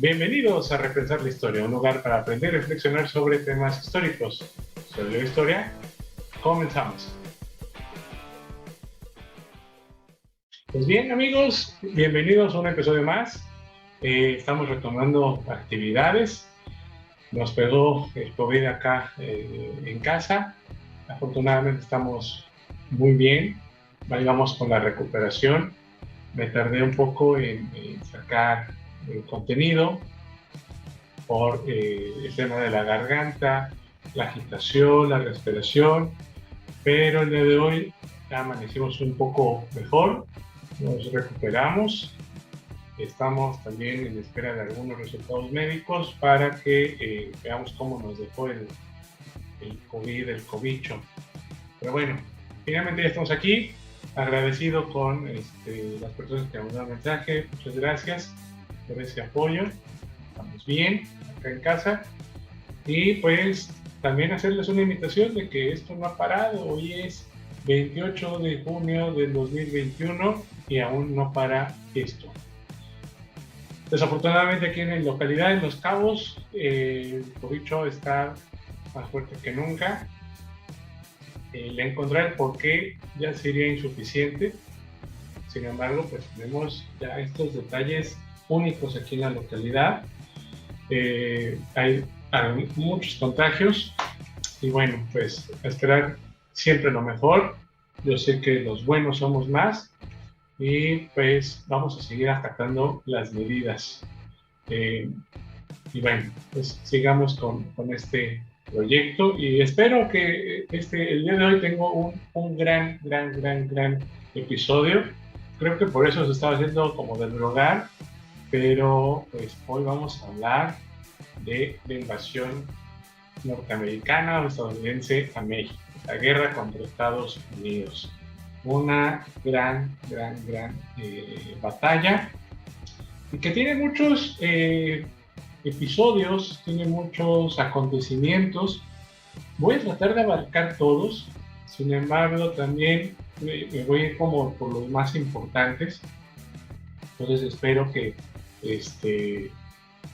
Bienvenidos a Repensar la Historia, un lugar para aprender y reflexionar sobre temas históricos. Soy la historia. Comenzamos. Pues bien, amigos, bienvenidos a un episodio más. Estamos retomando actividades. Nos pegó el COVID acá en casa. Afortunadamente estamos muy bien. Vayamos con la recuperación. Me tardé un poco en sacar el contenido por el tema de la garganta, la agitación, la respiración, pero el día de hoy amanecimos un poco mejor, nos recuperamos, estamos también en espera de algunos resultados médicos para que veamos cómo nos dejó el COVID, el cobicho. Pero bueno, finalmente ya estamos aquí, agradecido con las personas que han mandado mensaje, muchas gracias por ese apoyo, estamos bien acá en casa y pues también hacerles una invitación de que esto no ha parado. Hoy es 28 de junio del 2021 y aún no para esto. Desafortunadamente aquí en la localidad, en Los Cabos, el cobicho está más fuerte que nunca. Le encontrar el porqué ya sería insuficiente. Sin embargo, pues tenemos ya estos detalles únicos aquí en la localidad. Hay muchos contagios y bueno, pues a esperar siempre lo mejor. Yo sé que los buenos somos más y pues vamos a seguir acatando las medidas. Y bueno, pues sigamos con este proyecto y espero que el día de hoy tengo un gran episodio. Creo que por eso se estaba haciendo como del rogar, pero pues hoy vamos a hablar de la invasión norteamericana o estadounidense a México, la guerra contra Estados Unidos. Una gran batalla y que tiene muchos episodios, tiene muchos acontecimientos. Voy a tratar de abarcar todos, sin embargo también me voy a ir como por los más importantes. Entonces espero que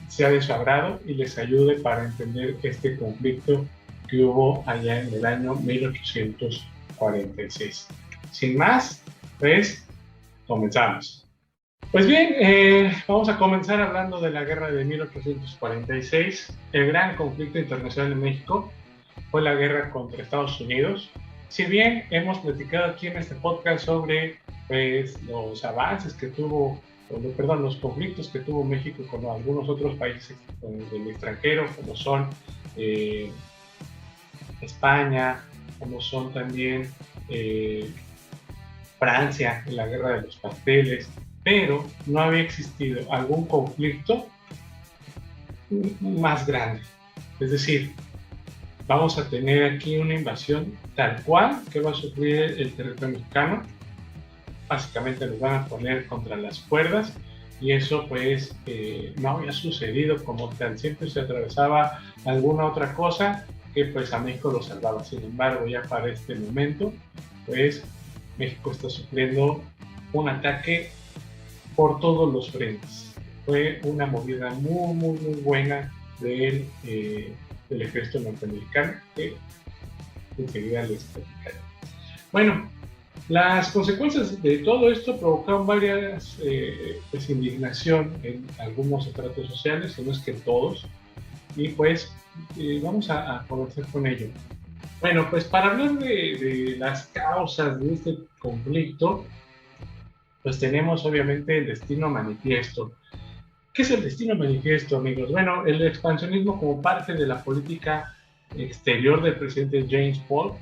sea de su agrado y les ayude para entender este conflicto que hubo allá en el año 1846. Sin más, pues comenzamos. Pues bien, vamos a comenzar hablando de la guerra de 1846. El gran conflicto internacional de México fue la guerra contra Estados Unidos. Si bien hemos platicado aquí en este podcast sobre pues, los avances que tuvo, los conflictos que tuvo México con algunos otros países del extranjero, como son España, como son también Francia en la guerra de los pasteles, pero no había existido algún conflicto más grande. Es decir, vamos a tener aquí una invasión tal cual que va a sufrir el territorio mexicano. Básicamente nos van a poner contra las cuerdas y eso pues no había sucedido como tal. Siempre se atravesaba alguna otra cosa que pues a México lo salvaba. Sin embargo, ya para este momento pues México está sufriendo un ataque por todos los frentes. Fue una movida muy buena del ejército norteamericano que enseguida les platicaré. Bueno, las consecuencias de todo esto provocaron varias indignación en algunos estratos sociales, si no es que en todos, y pues vamos a comenzar con ello. Bueno, pues para hablar de las causas de este conflicto, pues tenemos obviamente el destino manifiesto. ¿Qué es el destino manifiesto, amigos? Bueno, el expansionismo como parte de la política exterior del presidente James Polk,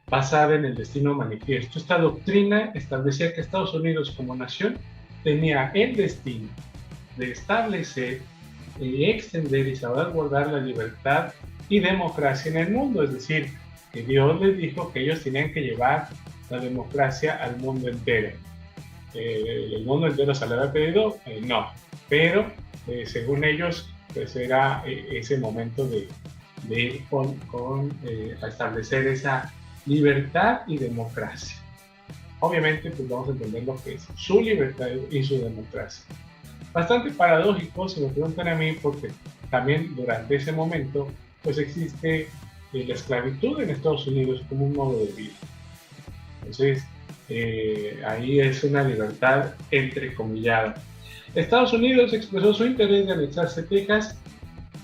basada en el destino manifiesto. Esta doctrina establecía que Estados Unidos como nación tenía el destino de establecer, extender y salvaguardar la libertad y democracia en el mundo, es decir, que Dios les dijo que ellos tenían que llevar la democracia al mundo entero. ¿El mundo entero se le había pedido? No, pero según ellos pues era ese momento de ir a establecer esa libertad y democracia. Obviamente pues vamos a entender lo que es su libertad y su democracia. Bastante paradójico, si me preguntan a mí, porque también durante ese momento pues existe la esclavitud en Estados Unidos como un modo de vida. Entonces, ahí es una libertad entrecomillada. Estados Unidos expresó su interés de anexarse Texas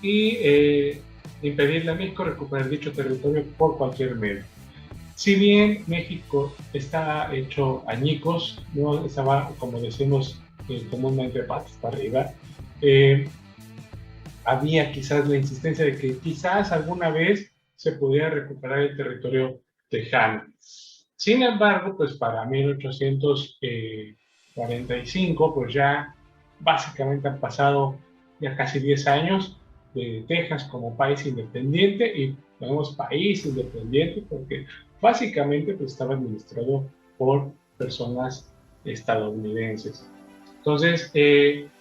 y impedirle a México recuperar dicho territorio por cualquier medio. Si bien México está hecho añicos, no estaba, como decimos comúnmente, patas para arriba, eh, había quizás la insistencia de que quizás alguna vez se pudiera recuperar el territorio tejano. Sin embargo, pues para 1845, pues ya básicamente han pasado ya casi 10 años de Texas como país independiente, y tenemos país independiente porque básicamente pues estaba administrado por personas estadounidenses. Entonces,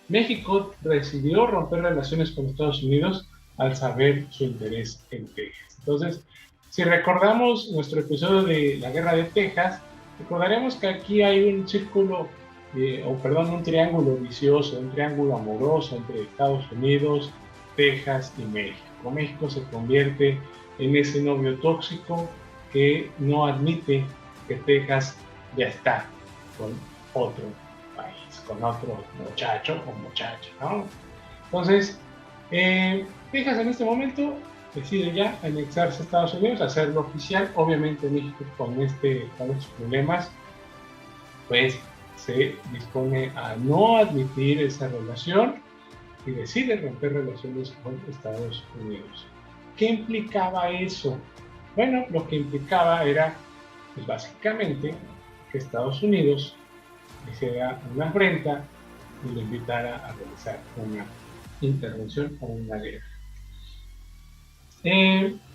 México decidió romper relaciones con Estados Unidos al saber su interés en Texas. Entonces, si recordamos nuestro episodio de la Guerra de Texas, recordaremos que aquí hay un círculo, un triángulo vicioso, un triángulo amoroso entre Estados Unidos, Texas y México. México se convierte en ese novio tóxico que no admite que Texas ya está con otro país, con otro muchacho o muchacha, ¿no? Entonces, Texas en este momento decide ya anexarse a Estados Unidos, hacerlo oficial. Obviamente México con estos problemas, pues se dispone a no admitir esa relación y decide romper relaciones con Estados Unidos. ¿Qué implicaba eso? Bueno, lo que implicaba era, pues básicamente, que Estados Unidos hiciera una afrenta y lo invitara a realizar una intervención o una guerra.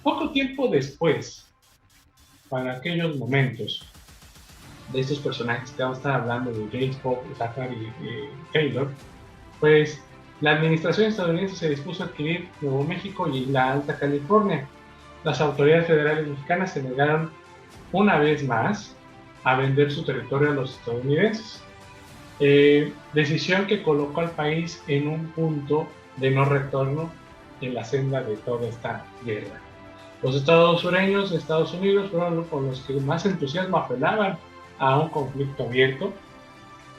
Poco tiempo después, para aquellos momentos de estos personajes que vamos a estar hablando, de James Polk, Zachary Taylor, pues la administración estadounidense se dispuso a adquirir Nuevo México y la Alta California. Las autoridades federales mexicanas se negaron una vez más a vender su territorio a los estadounidenses. Decisión que colocó al país en un punto de no retorno en la senda de toda esta guerra. Los estados sureños de Estados Unidos fueron con los que más entusiasmo apelaban a un conflicto abierto,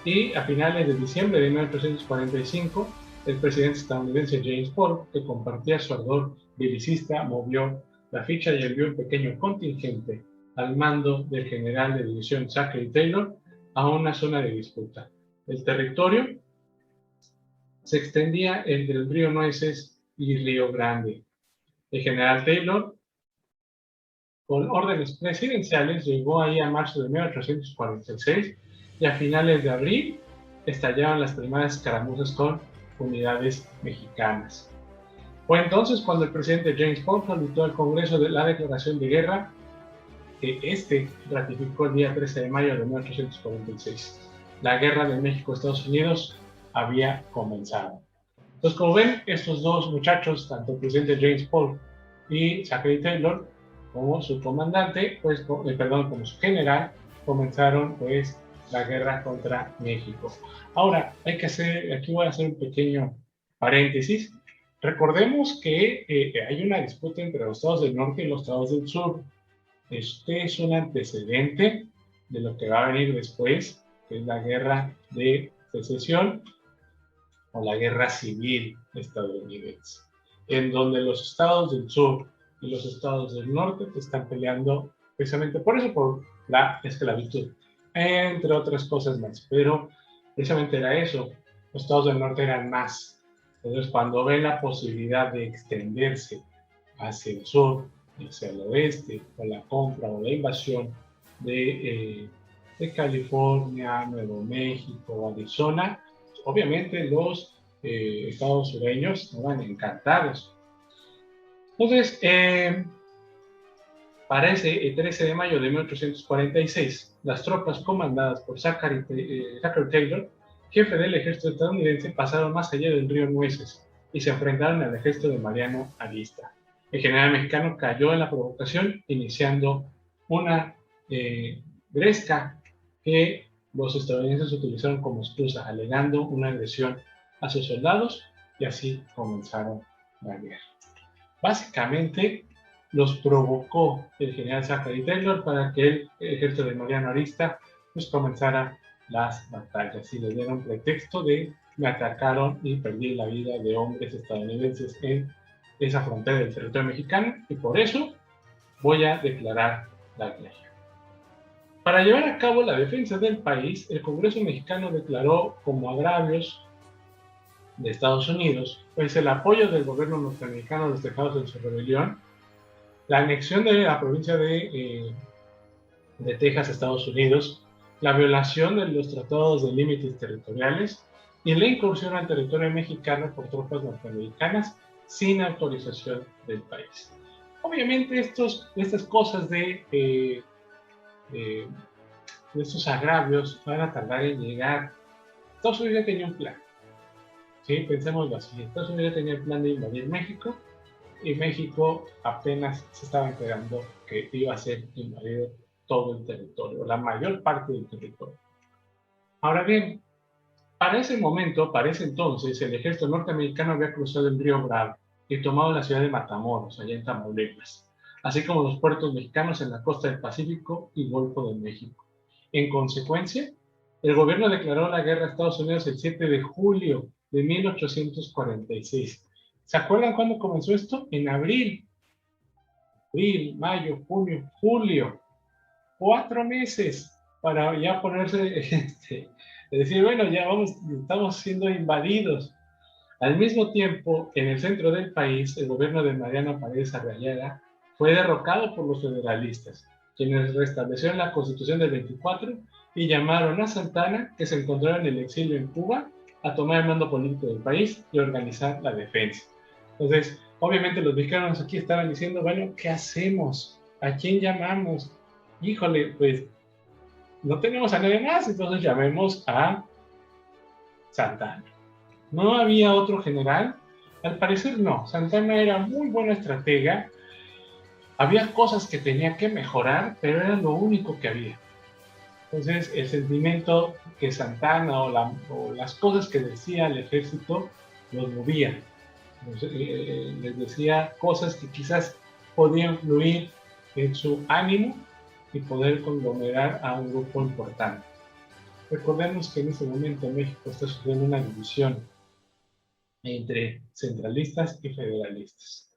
y a finales de diciembre de 1845, el presidente estadounidense James Polk, que compartía su ardor belicista, movió la ficha y envió un pequeño contingente al mando del general de división Zachary Taylor a una zona de disputa. El territorio se extendía entre el río Nueces y Río Grande. El general Taylor, con órdenes presidenciales, llegó ahí a marzo de 1846 y a finales de abril estallaron las primeras escaramuzas con unidades mexicanas. Fue entonces cuando el presidente James Polk solicitó al Congreso de la declaración de guerra, que ratificó el día 13 de mayo de 1846. La guerra de México-Estados Unidos había comenzado. Entonces, como ven, estos dos muchachos, tanto el presidente James Polk y Zachary Taylor, como su comandante, pues, como su general, comenzaron pues la guerra contra México. Ahora, aquí voy a hacer un pequeño paréntesis. Recordemos que hay una disputa entre los estados del norte y los estados del sur. Este es un antecedente de lo que va a venir después, que es la guerra de secesión o la guerra civil estadounidense, en donde los estados del sur y los estados del norte están peleando precisamente por eso, por la esclavitud, entre otras cosas más. Pero precisamente era eso, los estados del norte eran más. Entonces, cuando ven la posibilidad de extenderse hacia el sur, hacia el oeste, con la compra o la invasión de California, Nuevo México, Arizona, obviamente los estados sureños estaban encantados. Entonces, para ese 13 de mayo de 1846, las tropas comandadas por Zachary Taylor, jefe del ejército estadounidense, pasaron más allá del río Nueces y se enfrentaron al ejército de Mariano Arista. El general mexicano cayó en la provocación, iniciando una gresca que los estadounidenses utilizaron como excusa, alegando una agresión a sus soldados y así comenzaron la guerra. Básicamente los provocó el general Zachary Taylor para que el ejército de Mariano Arista pues comenzara las batallas y le dieron pretexto de me atacaron y perdí la vida de hombres estadounidenses en esa frontera del territorio mexicano y por eso voy a declarar la guerra. Para llevar a cabo la defensa del país, el Congreso mexicano declaró como agravios de Estados Unidos, pues el apoyo del gobierno norteamericano a los tejados en su rebelión, la anexión de la provincia de Texas a Estados Unidos, la violación de los tratados de límites territoriales y la incursión al territorio mexicano por tropas norteamericanas sin autorización del país. Obviamente estas cosas de estos agravios van a tardar en llegar. Estados Unidos ya tenía un plan. ¿Sí? Pensémoslo así. Estados Unidos tenía el plan de invadir México y México apenas se estaba enterando que iba a ser invadido todo el territorio, la mayor parte del territorio. Ahora bien, para ese momento, para ese entonces, el ejército norteamericano había cruzado el río Bravo y tomado la ciudad de Matamoros, allá en Tamaulipas, así como los puertos mexicanos en la costa del Pacífico y Golfo de México. En consecuencia, el gobierno declaró la guerra a Estados Unidos el 7 de julio de 1846. ¿Se acuerdan cuándo comenzó esto? En abril, mayo, junio, julio. 4 meses para ya ponerse, decir, bueno, ya estamos siendo invadidos. Al mismo tiempo, en el centro del país, el gobierno de Mariano Paredes Arriaga fue derrocado por los federalistas, quienes restablecieron la Constitución del 24 y llamaron a Santana, que se encontraba en el exilio en Cuba, a tomar el mando político del país y organizar la defensa. Entonces, obviamente los mexicanos aquí estaban diciendo, bueno, ¿qué hacemos? ¿A quién llamamos? Híjole, pues no tenemos a nadie más, entonces llamemos a Santana. ¿No había otro general? Al parecer no. Santana era muy buena estratega. Había cosas que tenía que mejorar, pero era lo único que había. Entonces, el sentimiento que Santana o las cosas que decía el ejército los movía. Les decía cosas que quizás podían fluir en su ánimo y poder conglomerar a un grupo importante. Recordemos que en ese momento México está sufriendo una división entre centralistas y federalistas.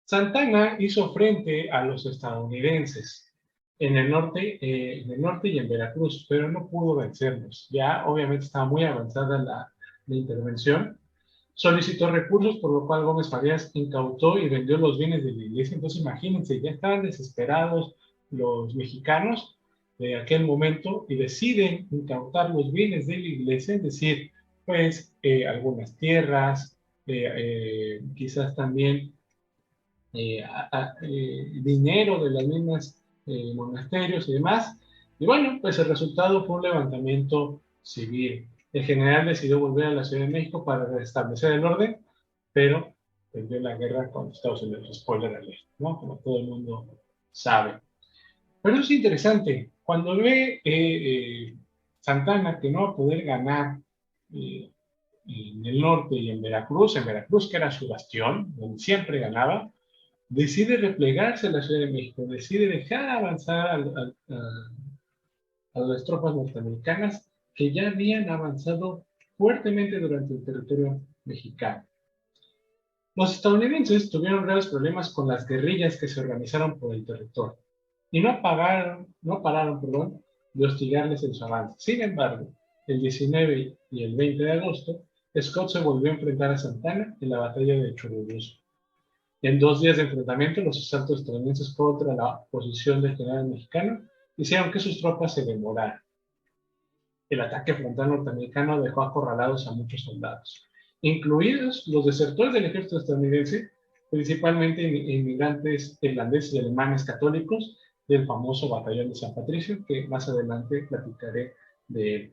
Santana hizo frente a los estadounidenses en el norte y en Veracruz, pero no pudo vencerlos. Ya obviamente estaba muy avanzada la intervención. Solicitó recursos, por lo cual Gómez Farías incautó y vendió los bienes de la iglesia. Entonces imagínense, ya estaban desesperados los mexicanos de aquel momento y deciden incautar los bienes de la iglesia, es decir, pues algunas tierras, quizás también dinero de las mismas monasterios y demás. Y bueno, pues el resultado fue un levantamiento civil. El general decidió volver a la Ciudad de México para restablecer el orden, pero perdió la guerra con Estados Unidos. Spoiler alert, ¿no? Como todo el mundo sabe. Pero es interesante. Cuando ve Santana que no va a poder ganar en el norte y en Veracruz que era su bastión, donde siempre ganaba, decide replegarse a la Ciudad de México, decide dejar avanzar a las tropas norteamericanas que ya habían avanzado fuertemente durante el territorio mexicano. Los estadounidenses tuvieron graves problemas con las guerrillas que se organizaron por el territorio y no pararon, de hostigarles en su avance. Sin embargo, el 19 y el 20 de agosto, Scott se volvió a enfrentar a Santana en la batalla de Churubusco. En 2 días de enfrentamiento, los asaltos estadounidenses contra la posición del general mexicano hicieron que sus tropas se demoraran. El ataque frontal norteamericano dejó acorralados a muchos soldados, incluidos los desertores del ejército estadounidense, principalmente inmigrantes irlandeses y alemanes católicos del famoso batallón de San Patricio, que más adelante platicaré de él.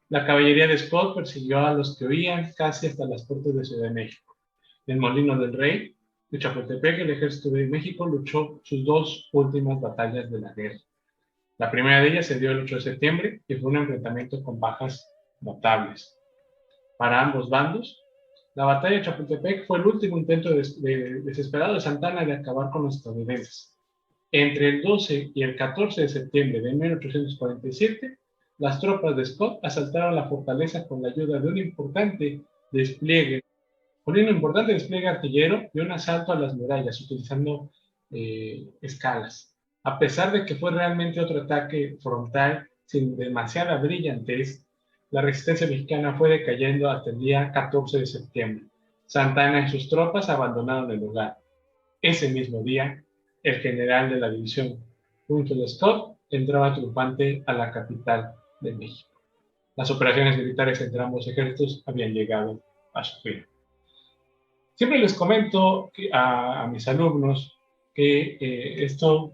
La caballería de Scott persiguió a los que huían casi hasta las puertas de Ciudad de México. En Molino del Rey, de Chapultepec, el ejército de México luchó sus 2 últimas batallas de la guerra. La primera de ellas se dio el 8 de septiembre y fue un enfrentamiento con bajas notables. para ambos bandos. La batalla de Chapultepec fue el último intento desesperado de Santa Anna de acabar con los estadounidenses. Entre el 12 y el 14 de septiembre de 1847, las tropas de Scott asaltaron la fortaleza con la ayuda de un importante despliegue artillero y un asalto a las murallas utilizando escalas. A pesar de que fue realmente otro ataque frontal sin demasiada brillantez, la resistencia mexicana fue decayendo hasta el día 14 de septiembre. Santa Anna y sus tropas abandonaron el lugar. Ese mismo día, el general de la división, Winfield Scott, entraba triunfante a la capital de México. Las operaciones militares entre ambos ejércitos habían llegado a su fin. Siempre les comento a mis alumnos que esto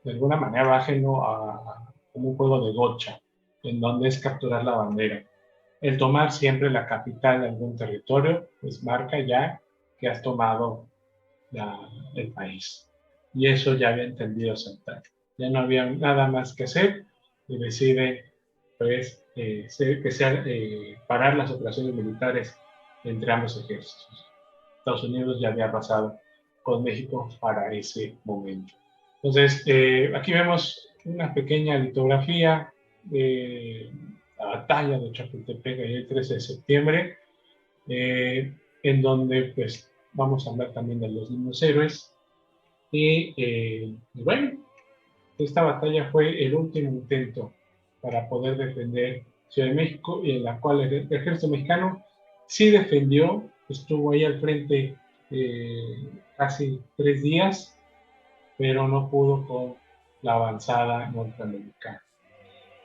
de alguna manera va ajeno a un juego de gocha, en donde es capturar la bandera. El tomar siempre la capital de algún territorio, pues marca ya que has tomado el país. Y eso ya había entendido Santana. Ya no había nada más que hacer y decide pues, parar las operaciones militares entre ambos ejércitos. Estados Unidos ya había pasado con México para ese momento. Entonces, aquí vemos una pequeña litografía de la batalla de Chapultepec el 13 de septiembre, en donde pues vamos a hablar también de los niños héroes. Y bueno, esta batalla fue el último intento para poder defender Ciudad de México, y en la cual el ejército mexicano sí defendió, estuvo ahí al frente casi 3 días, pero no pudo con la avanzada norteamericana.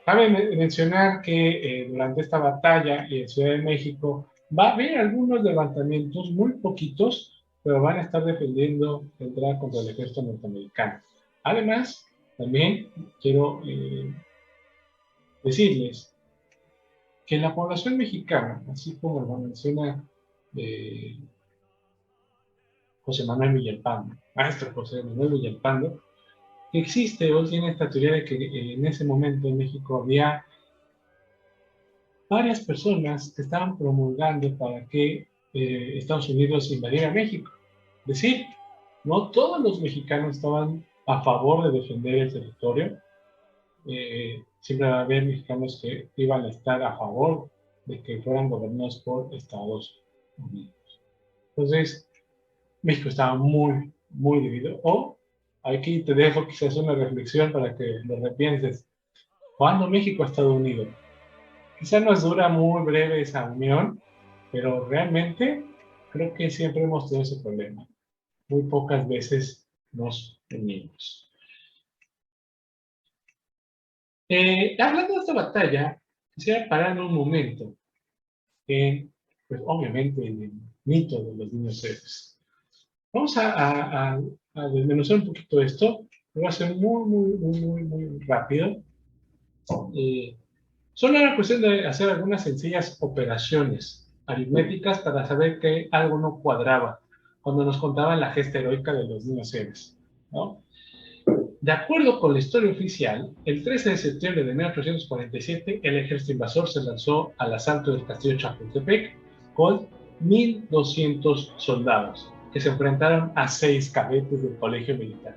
Cabe mencionar que durante esta batalla en Ciudad de México va a haber algunos levantamientos, muy poquitos, pero van a estar defendiendo la entrada contra el ejército norteamericano. Además, también quiero decirles que la población mexicana, así como lo menciona José Manuel Villalpando, maestro José Manuel Villalpando, que existe o tiene esta teoría de que en ese momento en México había varias personas que estaban promulgando para que Estados Unidos invadiera México. Es decir, no todos los mexicanos estaban a favor de defender el territorio. Siempre va a haber mexicanos que iban a estar a favor de que fueran gobernados por Estados Unidos. Entonces, México estaba muy, muy dividido. O, aquí te dejo quizás una reflexión para que lo repienses. ¿Cuándo México ha estado unido? Quizá nos dura muy breve esa unión, pero realmente creo que siempre hemos tenido ese problema. Muy pocas veces nos unimos. Hablando de esta batalla, quisiera parar en un momento en, pues obviamente, en el mito de los niños héroes. Vamos a desmenuzar un poquito esto. Lo voy a hacer muy rápido. Solo era cuestión de hacer algunas sencillas operaciones aritméticas para saber que algo no cuadraba cuando nos contaban la gesta heroica de los niños héroes, ¿no? De acuerdo con la historia oficial, el 13 de septiembre de 1847, el ejército invasor se lanzó al asalto del castillo Chapultepec con 1,200 soldados, que se enfrentaron a 6 cadetes del colegio militar.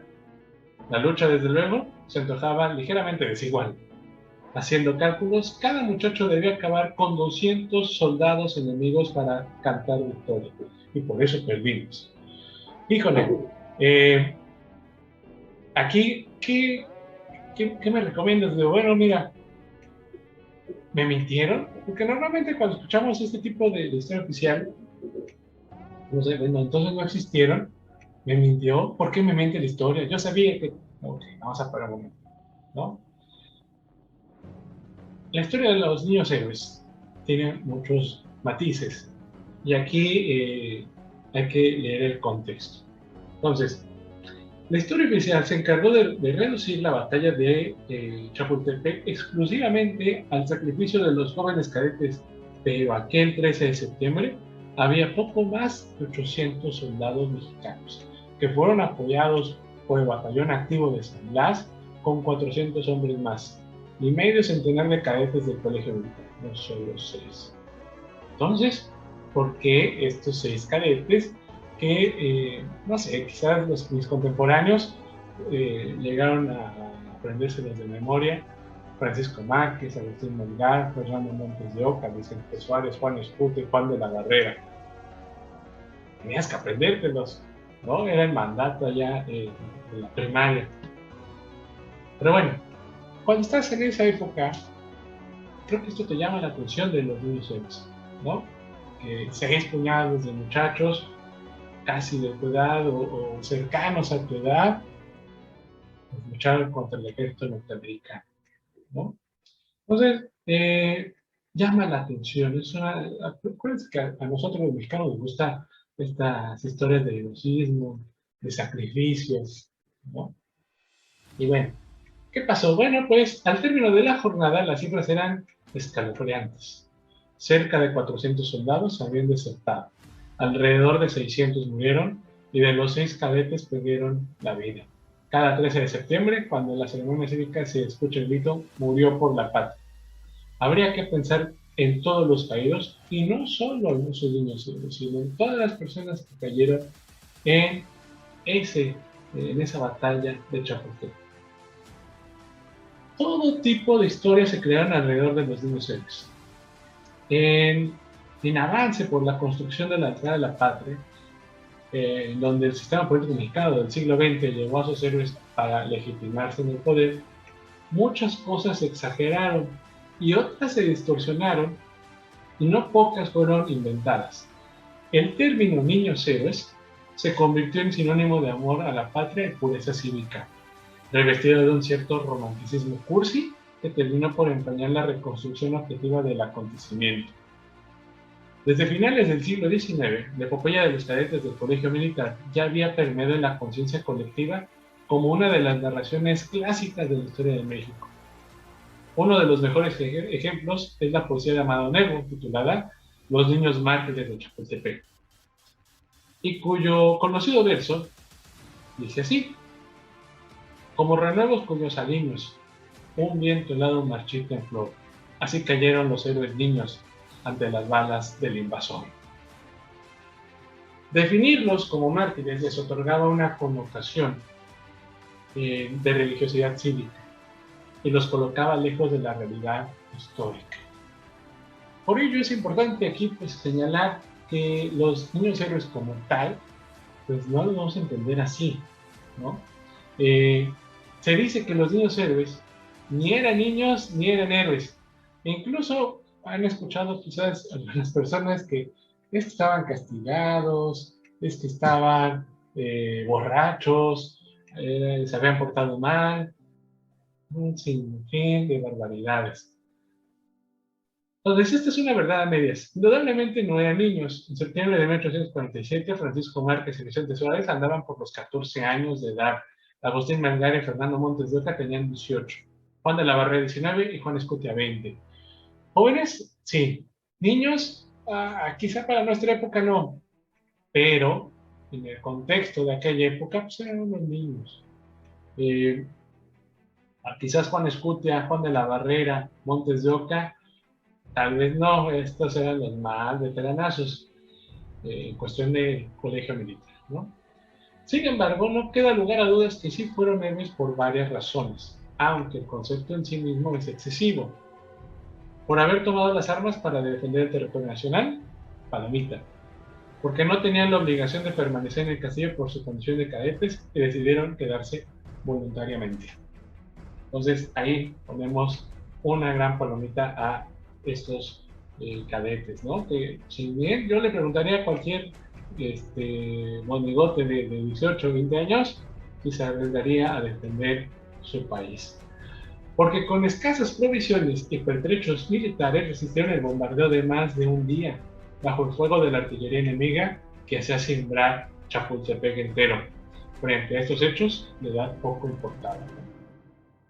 La lucha, desde luego, se antojaba ligeramente desigual. Haciendo cálculos, cada muchacho debía acabar con 200 soldados enemigos para cantar victoria. Y por eso perdimos. Híjole, aquí, ¿qué me recomiendas? Bueno, mira, ¿me mintieron? Porque normalmente cuando escuchamos este tipo de historia oficial, no sé, bueno, entonces no existieron, me mintió, ¿por qué me miente la historia? Yo sabía que... Ok, vamos a parar un momento, ¿no? La historia de los niños héroes tiene muchos matices y aquí hay que leer el contexto. Entonces, la historia oficial se encargó de reducir la batalla de Chapultepec exclusivamente al sacrificio de los jóvenes cadetes, pero aquel 13 de septiembre había poco más de 800 soldados mexicanos que fueron apoyados por el batallón activo de San Blas con 400 hombres más y medio centenar de cadetes del colegio militar, no solo 6. Entonces, ¿por qué estos 6 cadetes que, no sé, quizás mis contemporáneos llegaron a aprendérselos de memoria? Francisco Márquez, Agustín Melgar, Fernando Montes de Oca, Vicente Suárez, Juan Escuti, Juan de la Barrera. Tenías que aprendértelos, ¿no? Era el mandato allá de la primaria. Pero bueno, cuando estás en esa época, creo que esto te llama la atención de los niños héroes, ¿no? Que 6 puñados de muchachos casi de tu edad o cercanos a tu edad, pues, lucharon contra el ejército norteamericano, ¿no? Entonces, llama la atención. Acuérdense que a nosotros los mexicanos nos gustan estas historias de heroísmo, de sacrificios, ¿no? Y bueno, ¿qué pasó? Bueno, pues al término de la jornada las cifras eran escalofriantes. Cerca de 400 soldados habían desertado, alrededor de 600 murieron y de los 6 cadetes perdieron la vida. Cada 13 de septiembre, cuando en la ceremonia cívica se escucha el grito, murió por la patria. Habría que pensar en todos los caídos y no solo en esos niños, sino en todas las personas que cayeron en, en esa batalla de Chapultepec. Todo tipo de historias se crearon alrededor de los niños héroes. En avance por la construcción de la entrada de la patria, donde el sistema político mexicano del siglo XX llevó a sus héroes para legitimarse en el poder, muchas cosas se exageraron y otras se distorsionaron, y no pocas fueron inventadas. El término niños héroes se convirtió en sinónimo de amor a la patria y pureza cívica, revestido de un cierto romanticismo cursi que terminó por empañar la reconstrucción objetiva del acontecimiento. Desde finales del siglo XIX, la epopeya de los cadetes del Colegio Militar ya había permeado en la conciencia colectiva como una de las narraciones clásicas de la historia de México. Uno de los mejores ejemplos es la poesía de Amado Nervo, titulada Los niños mártires de Chapultepec, y cuyo conocido verso dice así: como renuevos cuyos aliños, un viento helado marchita en flor, así cayeron los héroes niños ante las balas del invasor. Definirlos como mártires les otorgaba una connotación de religiosidad cívica y los colocaba lejos de la realidad histórica. Por ello es importante aquí pues, señalar que los niños héroes como tal, pues no los vamos a entender así, ¿no? Se dice que los niños héroes ni eran niños ni eran héroes. E incluso han escuchado quizás algunas personas que es que estaban castigados, es que estaban borrachos, se habían portado mal, un sinfín de barbaridades. Entonces, esta es una verdad a medias. Indudablemente no eran niños. En septiembre de 1847, Francisco Márquez y Vicente Suárez andaban por los 14 años de edad. Agustín Melgar y Fernando Montes de Oca tenían 18. Juan de la Barrera 19 y Juan Escutia 20. ¿Jóvenes? Sí. ¿Niños? Quizá para nuestra época no. Pero en el contexto de aquella época, pues eran unos niños. Quizás Juan Escutia, Juan de la Barrera, Montes de Oca, tal vez no, estos eran los más veteranazos en cuestión de colegio militar, ¿no? Sin embargo, no queda lugar a dudas que sí fueron héroes por varias razones, aunque el concepto en sí mismo es excesivo. Por haber tomado las armas para defender el territorio nacional, palomita. Porque no tenían la obligación de permanecer en el castillo por su condición de cadetes y decidieron quedarse voluntariamente. Entonces ahí ponemos una gran palomita a estos cadetes, ¿no? Que si bien yo le preguntaría a cualquier monigote de 18 o 20 años si se arriesgaría a defender su país. Porque con escasas provisiones y pertrechos militares resistieron el bombardeo de más de un día, bajo el fuego de la artillería enemiga que hacía simbrar Chapultepec entero. Frente a estos hechos, le da poco importaba.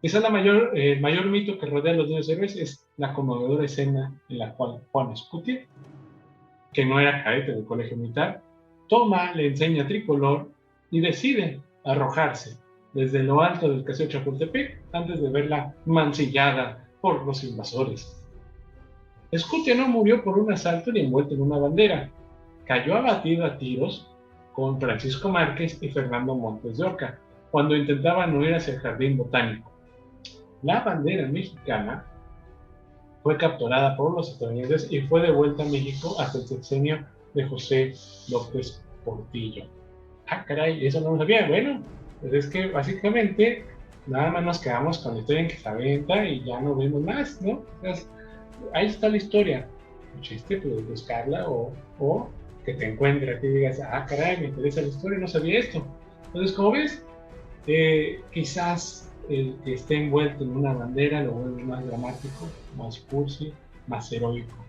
Quizá el mayor mito que rodea a los niños héroes es la conmovedora escena en la cual Juan Escutia, que no era cadete del colegio militar, toma la enseña tricolor y decide arrojarse desde lo alto del castillo Chapultepec antes de verla mancillada por los invasores. Scutia no murió por un asalto ni envuelto en una bandera. Cayó abatido a tiros con Francisco Márquez y Fernando Montes de Oca cuando intentaban huir hacia el jardín botánico. La bandera mexicana fue capturada por los estadounidenses y fue devuelta a México hasta el sexenio de José López Portillo. Ah, caray, eso no lo sabía. Bueno, pues es que básicamente nada más nos quedamos con la historia en que se aventa y ya no vemos más, ¿no? Entonces, ahí está la historia. El chiste, pues buscarla o que te encuentres y digas, ah, caray, me interesa la historia, no sabía esto. Entonces, como ves, quizás el que esté envuelto en una bandera lo vuelve más dramático, más cursi, más heroico,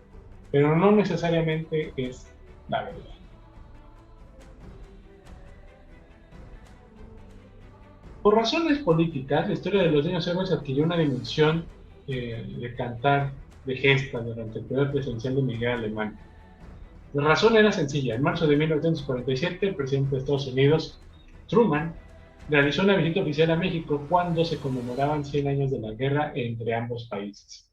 pero no necesariamente es la verdad. Por razones políticas, la historia de los niños héroes adquirió una dimensión de cantar, de gesta durante el periodo presidencial de Miguel Alemán. La razón era sencilla. En marzo de 1947, el presidente de Estados Unidos, Truman, realizó una visita oficial a México cuando se conmemoraban 100 años de la guerra entre ambos países.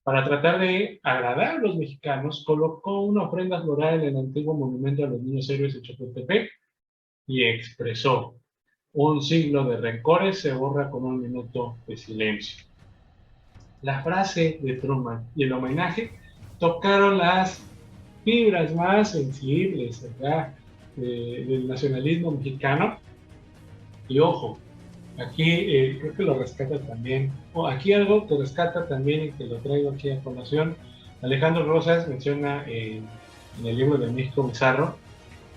Para tratar de agradar a los mexicanos, colocó una ofrenda floral en el antiguo monumento a los niños héroes de Chapultepec y expresó: un siglo de rencores se borra con un minuto de silencio. La frase de Truman y el homenaje tocaron las fibras más sensibles, ¿verdad? Del nacionalismo mexicano. Y ojo, aquí creo que lo rescata también, o aquí algo que rescata también y que lo traigo aquí a colación. Alejandro Rosas menciona en el libro de México Bizarro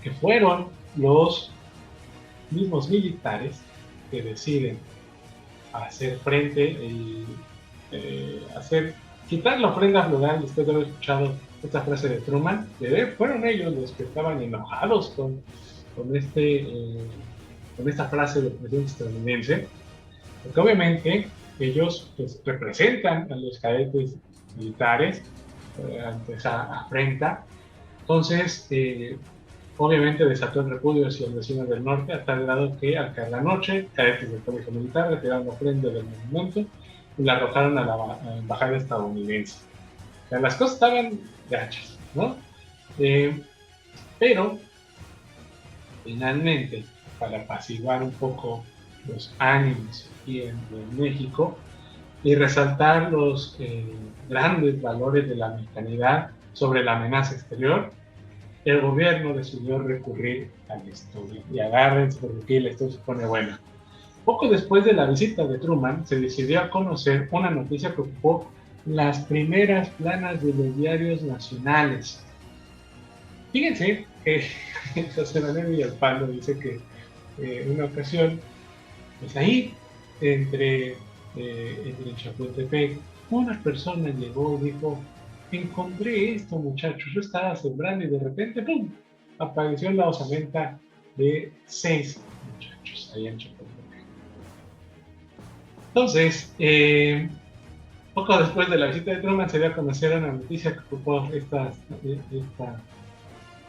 que fueron los mismos militares que deciden hacer frente y quitar la ofrenda floral después de haber escuchado esta frase de Truman. Fueron ellos los que estaban enojados con, con esta frase del presidente estadounidense, porque obviamente ellos pues, representan a los cadetes militares ante esa afrenta. Entonces, obviamente desató el repudio hacia los vecinos del norte, a tal grado que al caer la noche, cadetes del colegio militar retiraron la ofrenda del monumento y la arrojaron a la embajada estadounidense. O sea, las cosas estaban gachas, ¿no? Eh, pero, finalmente, para apaciguar un poco los ánimos aquí en México y resaltar los grandes valores de la mexicanidad sobre la amenaza exterior, el gobierno decidió recurrir al estudio. Y agárrense porque aquí la historia se pone buena. Poco después de la visita de Truman, se decidió a conocer una noticia que ocupó las primeras planas de los diarios nacionales. Fíjense que José Manuel Villalpando dice que en una ocasión, pues ahí, entre Chapultepec, una persona llegó y dijo: encontré esto, muchachos, yo estaba sembrando y de repente, ¡pum!, apareció la osamenta de 6 muchachos ahí en Chapultepec. Entonces, poco después de la visita de Truman se dio a conocer una noticia que ocupó esta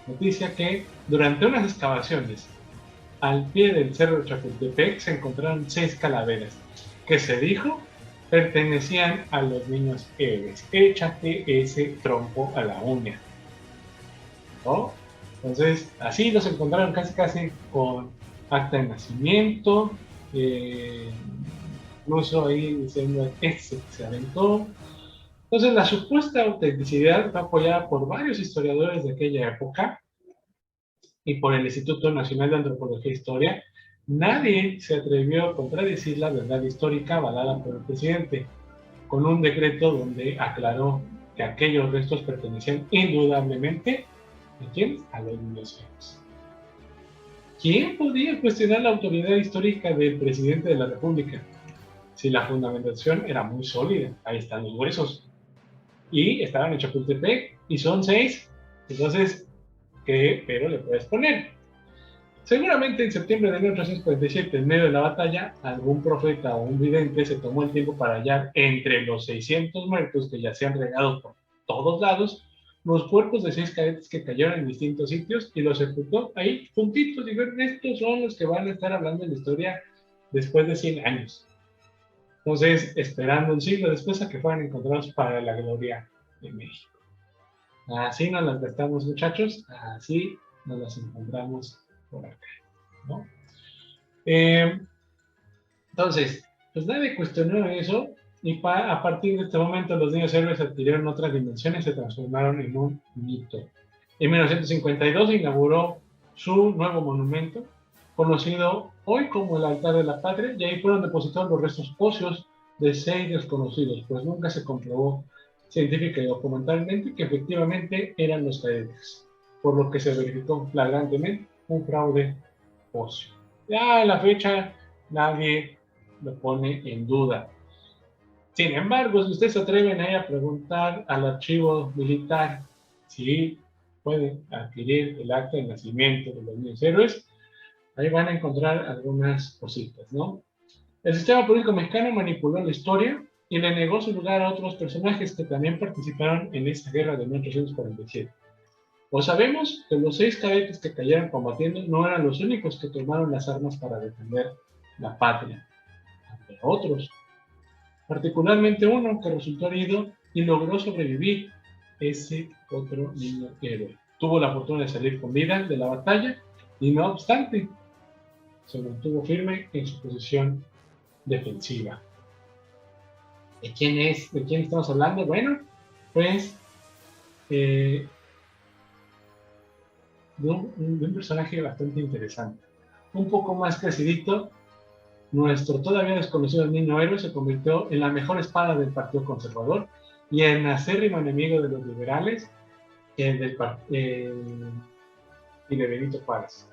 noticia, que durante unas excavaciones al pie del cerro de Chapultepec se encontraron 6 calaveras que se dijo pertenecían a los niños héroes. Échate ese trompo a la uña, ¿no? Entonces, así los encontraron casi con acta de nacimiento, incluso ahí diciendo este se aventó. Entonces, la supuesta autenticidad fue apoyada por varios historiadores de aquella época y por el Instituto Nacional de Antropología e Historia. Nadie se atrevió a contradecir la verdad histórica avalada por el presidente, con un decreto donde aclaró que aquellos restos pertenecían indudablemente ¿a quién? A los niños héroes. ¿Quién podía cuestionar la autoridad histórica del presidente de la República? Si la fundamentación era muy sólida, ahí están los huesos. Y estaban en Chapultepec, y son 6. Entonces, ¿qué pero le puedes poner? Seguramente en septiembre de 1847, en medio de la batalla, algún profeta o un vidente se tomó el tiempo para hallar entre los 600 muertos que yacían regados por todos lados los cuerpos de 6 cadetes que cayeron en distintos sitios y los sepultó ahí juntitos. Y dijeron: estos son los que van a estar hablando de la historia después de 100 años. Entonces, esperando un siglo después a que fueran encontrados para la gloria de México. Así nos las gastamos, muchachos, así nos las encontramos por acá, ¿no? Entonces, pues nadie cuestionó eso y a partir de este momento los niños héroes adquirieron otras dimensiones y se transformaron en un mito. En 1952 se inauguró su nuevo monumento, conocido hoy como el Altar de la Patria, y ahí fueron depositados los restos óseos de 6 desconocidos, pues nunca se comprobó científica y documentalmente que efectivamente eran los cadetes, por lo que se verificó flagrantemente un fraude óseo. Ya a la fecha nadie lo pone en duda. Sin embargo, si ustedes se atreven a preguntar al archivo militar si pueden adquirir el acta de nacimiento de los niños héroes, ahí van a encontrar algunas cositas, ¿no? El sistema político mexicano manipuló la historia y le negó su lugar a otros personajes que también participaron en esta guerra de 1847. Pues sabemos que los 6 cadetes que cayeron combatiendo no eran los únicos que tomaron las armas para defender la patria. Había otros, particularmente uno que resultó herido y logró sobrevivir. Ese otro niño héroe tuvo la fortuna de salir con vida de la batalla y no obstante se mantuvo firme en su posición defensiva. ¿De quién es? ¿De quién estamos hablando? Bueno, pues de un personaje bastante interesante. Un poco más crecidito, nuestro todavía desconocido niño héroe se convirtió en la mejor espada del Partido Conservador y en acérrimo enemigo de los liberales y de Benito Juárez.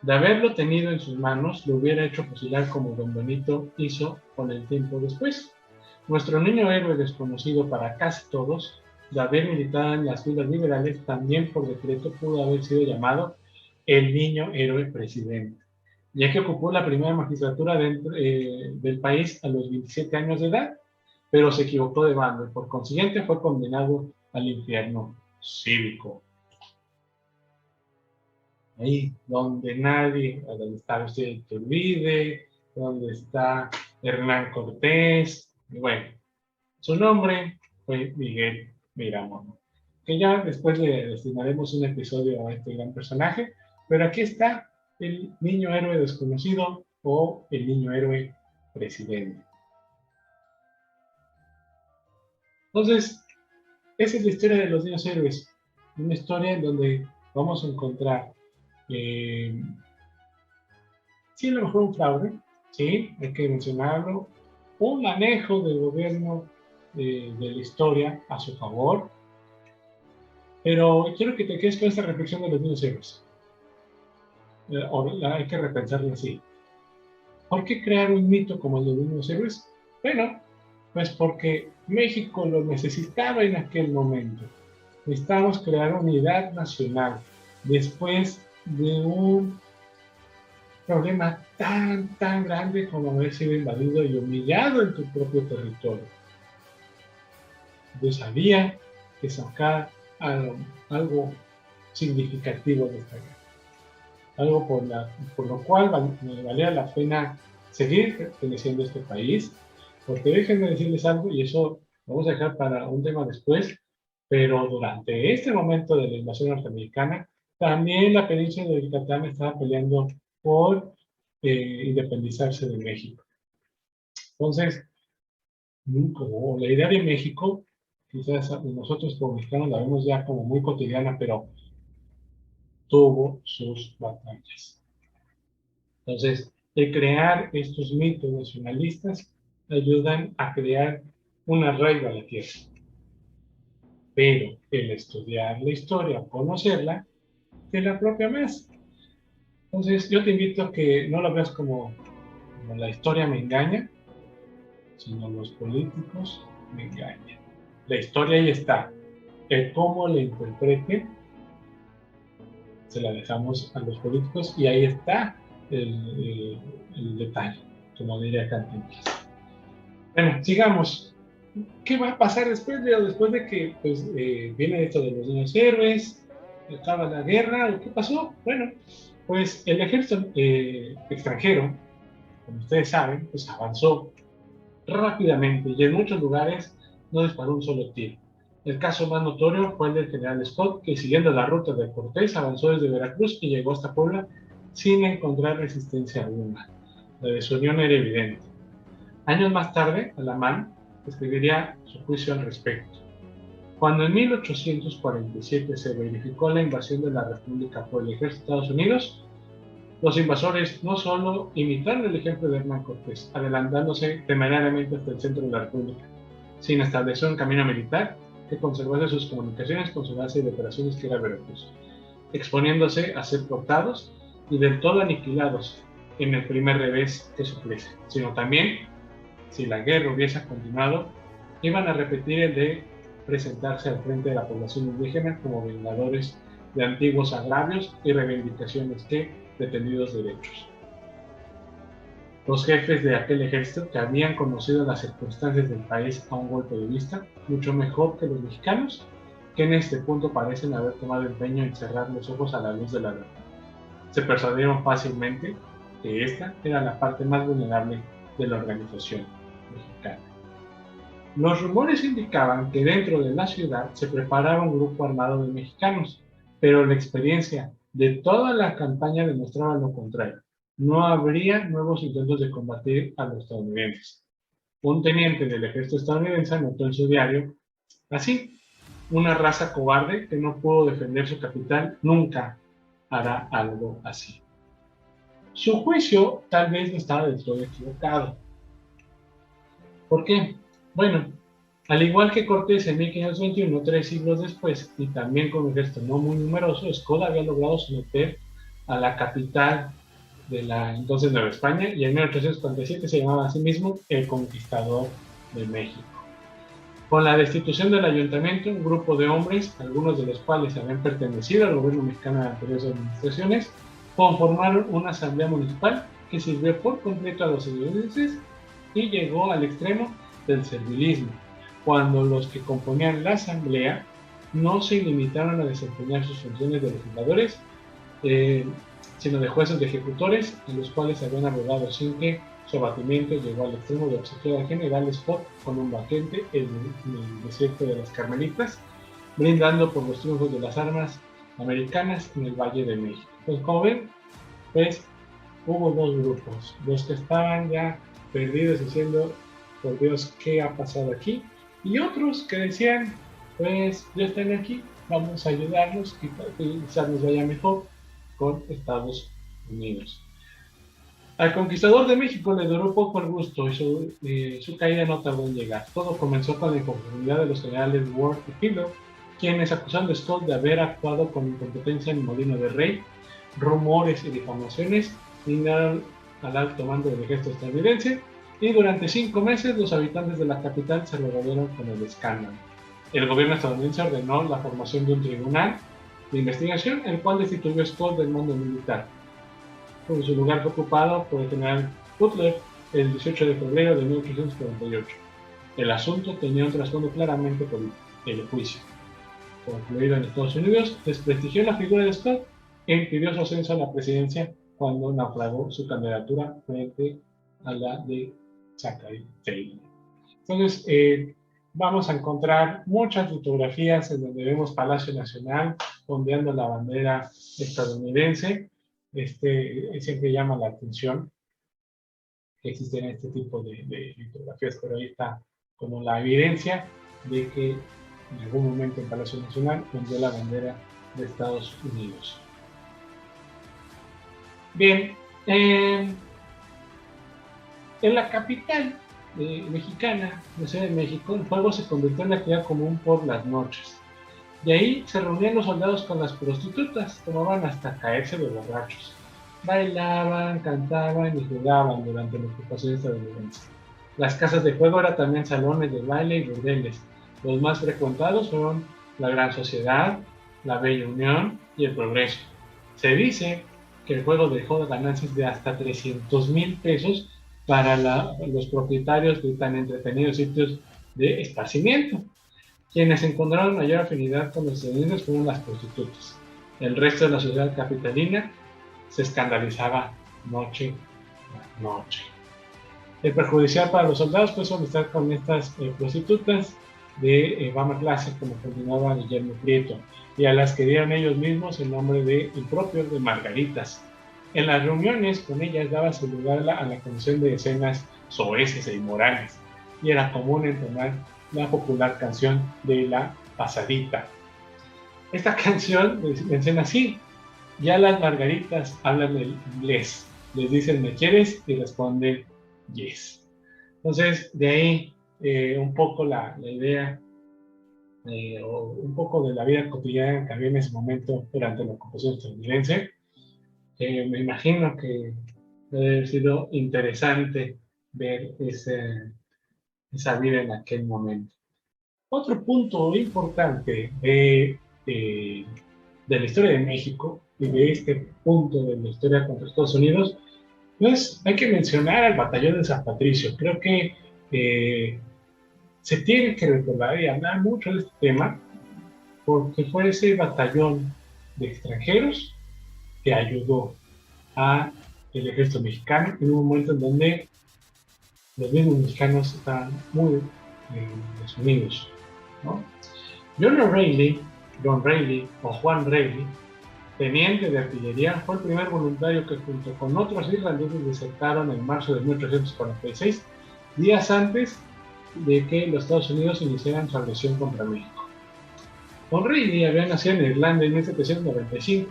De haberlo tenido en sus manos, lo hubiera hecho fusilar como don Benito hizo con el tiempo después. Nuestro niño héroe desconocido para casi todos, de haber militado en las filas liberales, también por decreto pudo haber sido llamado el niño héroe presidente, ya que ocupó la primera magistratura del país a los 27 años de edad, pero se equivocó de bando y por consiguiente fue condenado al infierno cívico. Ahí donde nadie, donde está usted Iturbide, donde está Hernán Cortés, y bueno, su nombre fue Miguel Miramón, que ya después le destinaremos un episodio a este gran personaje, pero aquí está el niño héroe desconocido o el niño héroe presidente. Entonces, esa es la historia de los niños héroes, una historia en donde vamos a encontrar sí, a lo mejor un fraude, sí, hay que mencionarlo, un manejo del gobierno de la historia a su favor, pero quiero que te quedes con esta reflexión de los niños héroes. Hay que repensarlo así. ¿Por qué crear un mito como el de los niños héroes? Bueno, pues porque México lo necesitaba en aquel momento. Necesitábamos crear unidad nacional después de un problema tan grande como haber sido invadido y humillado en tu propio territorio. Yo sabía que sacar algo significativo de esta guerra, algo por lo cual me valía la pena seguir perteneciendo a este país, porque déjenme decirles algo, y eso lo vamos a dejar para un tema después, pero durante este momento de la invasión norteamericana, también la península de Yucatán estaba peleando por independizarse de México. Entonces, como la idea de México, quizás nosotros como mexicanos la vemos ya como muy cotidiana, pero tuvo sus batallas. Entonces, el crear estos mitos nacionalistas ayudan a crear un arraigo a la tierra. Pero el estudiar la historia, conocerla, te la apropia más. Entonces, yo te invito a que no la veas como la historia me engaña, sino los políticos me engañan. La historia ahí está. El cómo la interpreten se la dejamos a los políticos y ahí está el detalle, como diría Cantinflas. Bueno, sigamos. ¿Qué va a pasar después, Leo? Después de que pues, viene esto de los niños héroes, acaba la guerra, ¿qué pasó? Bueno, pues el ejército extranjero, como ustedes saben, pues avanzó rápidamente y en muchos lugares no disparó un solo tiro. El caso más notorio fue el del general Scott, que siguiendo la ruta de Cortés avanzó desde Veracruz y llegó hasta Puebla sin encontrar resistencia alguna. La desunión era evidente. Años más tarde, Alamán escribiría su juicio al respecto. Cuando en 1847 se verificó la invasión de la República por el ejército de Estados Unidos, los invasores no solo imitaron el ejemplo de Hernán Cortés, adelantándose temerariamente hasta el centro de la República, sino estableció un camino militar que conservase sus comunicaciones con su base de operaciones que era Veracruz, exponiéndose a ser cortados y del todo aniquilados en el primer revés que sufriese, sino también, si la guerra hubiese continuado, iban a repetir el de presentarse al frente de la población indígena como vengadores de antiguos agravios y reivindicaciones de pretendidos derechos. Los jefes de aquel ejército, que habían conocido las circunstancias del país a un golpe de vista, mucho mejor que los mexicanos, que en este punto parecen haber tomado empeño en cerrar los ojos a la luz de la verdad, se persuadieron fácilmente que esta era la parte más vulnerable de la organización mexicana. Los rumores indicaban que dentro de la ciudad se preparaba un grupo armado de mexicanos, pero la experiencia de toda la campaña demostraba lo contrario. No habría nuevos intentos de combatir a los estadounidenses. Un teniente del ejército estadounidense anotó en su diario, así, una raza cobarde que no pudo defender su capital nunca hará algo así. Su juicio tal vez no estaba del todo equivocado. ¿Por qué? Bueno, al igual que Cortés en 1521, 3 siglos después, y también con un ejército no muy numeroso, Scott había logrado someter a la capital de la entonces Nueva España, y en 1847 se llamaba a sí mismo el Conquistador de México. Con la destitución del ayuntamiento, un grupo de hombres, algunos de los cuales habían pertenecido al gobierno mexicano de anteriores administraciones, conformaron una asamblea municipal que sirvió por completo a los estadounidenses y llegó al extremo del servilismo, cuando los que componían la asamblea no se limitaron a desempeñar sus funciones de legisladores, sino de jueces de ejecutores, en los cuales habían abogado sin que su abatimiento llegó al extremo de obsequiar al general Scott con un banquete en el desierto de las Carmelitas, brindando por los triunfos de las armas americanas en el Valle de México. Pues como ven, pues hubo dos grupos, los que estaban ya perdidos diciendo, por Dios, ¿qué ha pasado aquí? Y otros que decían, pues ya están aquí, vamos a ayudarlos y quizás nos vaya mejor con Estados Unidos. Al conquistador de México le duró poco el gusto y su caída no tardó en llegar. Todo comenzó con la inconformidad de los generales Ward y Pillow, quienes acusaron a Scott de haber actuado con incompetencia en Molino de Rey. Rumores y difamaciones brindaron al alto mando del ejército estadounidense, y durante 5 meses los habitantes de la capital se revolvieron con el escándalo. El gobierno estadounidense ordenó la formación de un tribunal de investigación, el cual destituyó a Scott del mando militar. Su lugar fue ocupado por el general Butler el 18 de febrero de 1848. El asunto tenía un trasfondo claramente político. El juicio, concluido en Estados Unidos, desprestigió la figura de Scott e impidió su ascenso a la presidencia cuando naufragó su candidatura frente a la de Zachary Taylor. Entonces, vamos a encontrar muchas fotografías en donde vemos Palacio Nacional ondeando la bandera estadounidense. Siempre llama la atención que existen este tipo de fotografías, pero ahí está como la evidencia de que en algún momento en Palacio Nacional ondeó la bandera de Estados Unidos. Bien, en la capital mexicana, la Ciudad de México, el fuego se convirtió en la actividad común por las noches. De ahí se reunían los soldados con las prostitutas, tomaban hasta caerse de borrachos. Bailaban, cantaban y jugaban durante la ocupación estadounidense. Las casas de juego eran también salones de baile y burdeles. Los más frecuentados fueron la Gran Sociedad, la Bella Unión y el Progreso. Se dice que el juego dejó ganancias de hasta 300,000 pesos para los propietarios de tan entretenidos sitios de esparcimiento. Quienes encontraron mayor afinidad con los estadounidenses fueron las prostitutas. El resto de la sociedad capitalina se escandalizaba noche a noche. El perjudicial para los soldados fue su amistad con estas prostitutas, de Bama Clase, como continuaba Guillermo Prieto, y a las que dieron ellos mismos el nombre de impropios de Margaritas. En las reuniones con ellas daba su lugar a la comisión de escenas soeces e inmorales, y era común entonar la popular canción de la pasadita. Esta canción menciona así: ya las margaritas hablan el inglés, les dicen ¿me quieres? Y responden yes. Entonces, de ahí un poco la idea o un poco de la vida cotidiana que había en ese momento durante la ocupación estadounidense. Me imagino que debe haber sido interesante ver esa vida en aquel momento. Otro punto importante de la historia de México y de este punto de la historia contra Estados Unidos, pues hay que mencionar al batallón de San Patricio. Creo que se tiene que recordar y hablar mucho de este tema porque fue ese batallón de extranjeros que ayudó a el ejército mexicano en un momento en donde los mismos mexicanos estaban muy desunidos, ¿no? John Reilly o Juan Reilly, teniente de artillería, fue el primer voluntario que junto con otros irlandeses desertaron en marzo de 1846, días antes de que los Estados Unidos iniciaran su agresión contra México. John Reilly había nacido en Irlanda en 1795.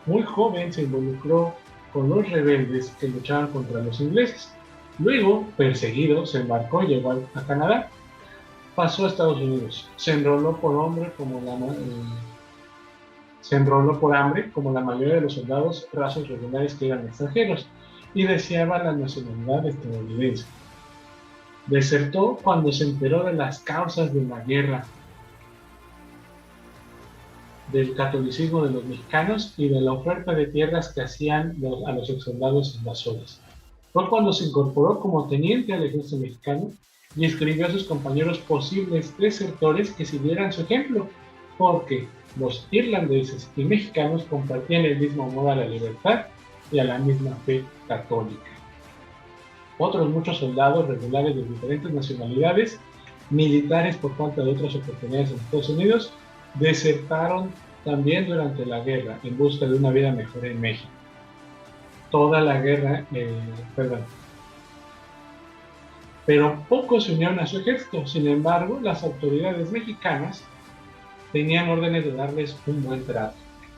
Muy joven se involucró con los rebeldes que luchaban contra los ingleses. Luego, perseguido, se embarcó y llegó a Canadá. Pasó a Estados Unidos. Se enroló por hambre como la mayoría de los soldados rasos regulares que eran extranjeros y deseaba la nacionalidad estadounidense. Desertó cuando se enteró de las causas de la guerra, del catolicismo de los mexicanos y de la oferta de tierras que hacían a los exsoldados invasores. Fue cuando se incorporó como teniente al ejército mexicano y escribió a sus compañeros posibles desertores que siguieran su ejemplo, porque los irlandeses y mexicanos compartían el mismo amor a la libertad y a la misma fe católica. Otros muchos soldados regulares de diferentes nacionalidades, militares por falta de otras oportunidades en Estados Unidos, desertaron también durante la guerra en busca de una vida mejor en México. Toda la guerra, pero pocos se unieron a su ejército. Sin embargo, las autoridades mexicanas tenían órdenes de darles un buen trato,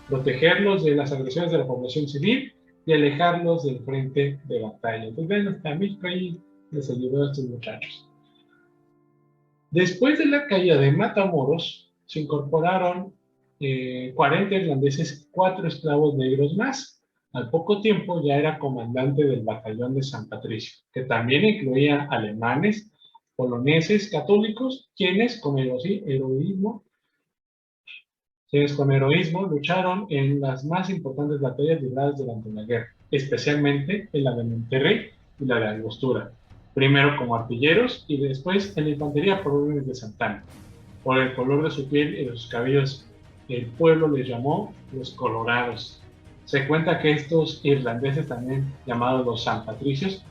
protegerlos de las agresiones de la población civil y alejarlos del frente de batalla. Entonces, bueno, hasta México ahí les ayudó a estos muchachos. Después de la caída de Matamoros, se incorporaron 40 irlandeses y 4 esclavos negros más. Al poco tiempo ya era comandante del batallón de San Patricio, que también incluía alemanes, poloneses, católicos, quienes con heroísmo lucharon en las más importantes batallas libradas durante la guerra, especialmente en la de Monterrey y la de Angostura, primero como artilleros y después en la infantería por órdenes de Santana. Por el color de su piel y de sus cabellos, el pueblo les llamó los Colorados. Se cuenta que estos irlandeses, también llamados los San Patricios,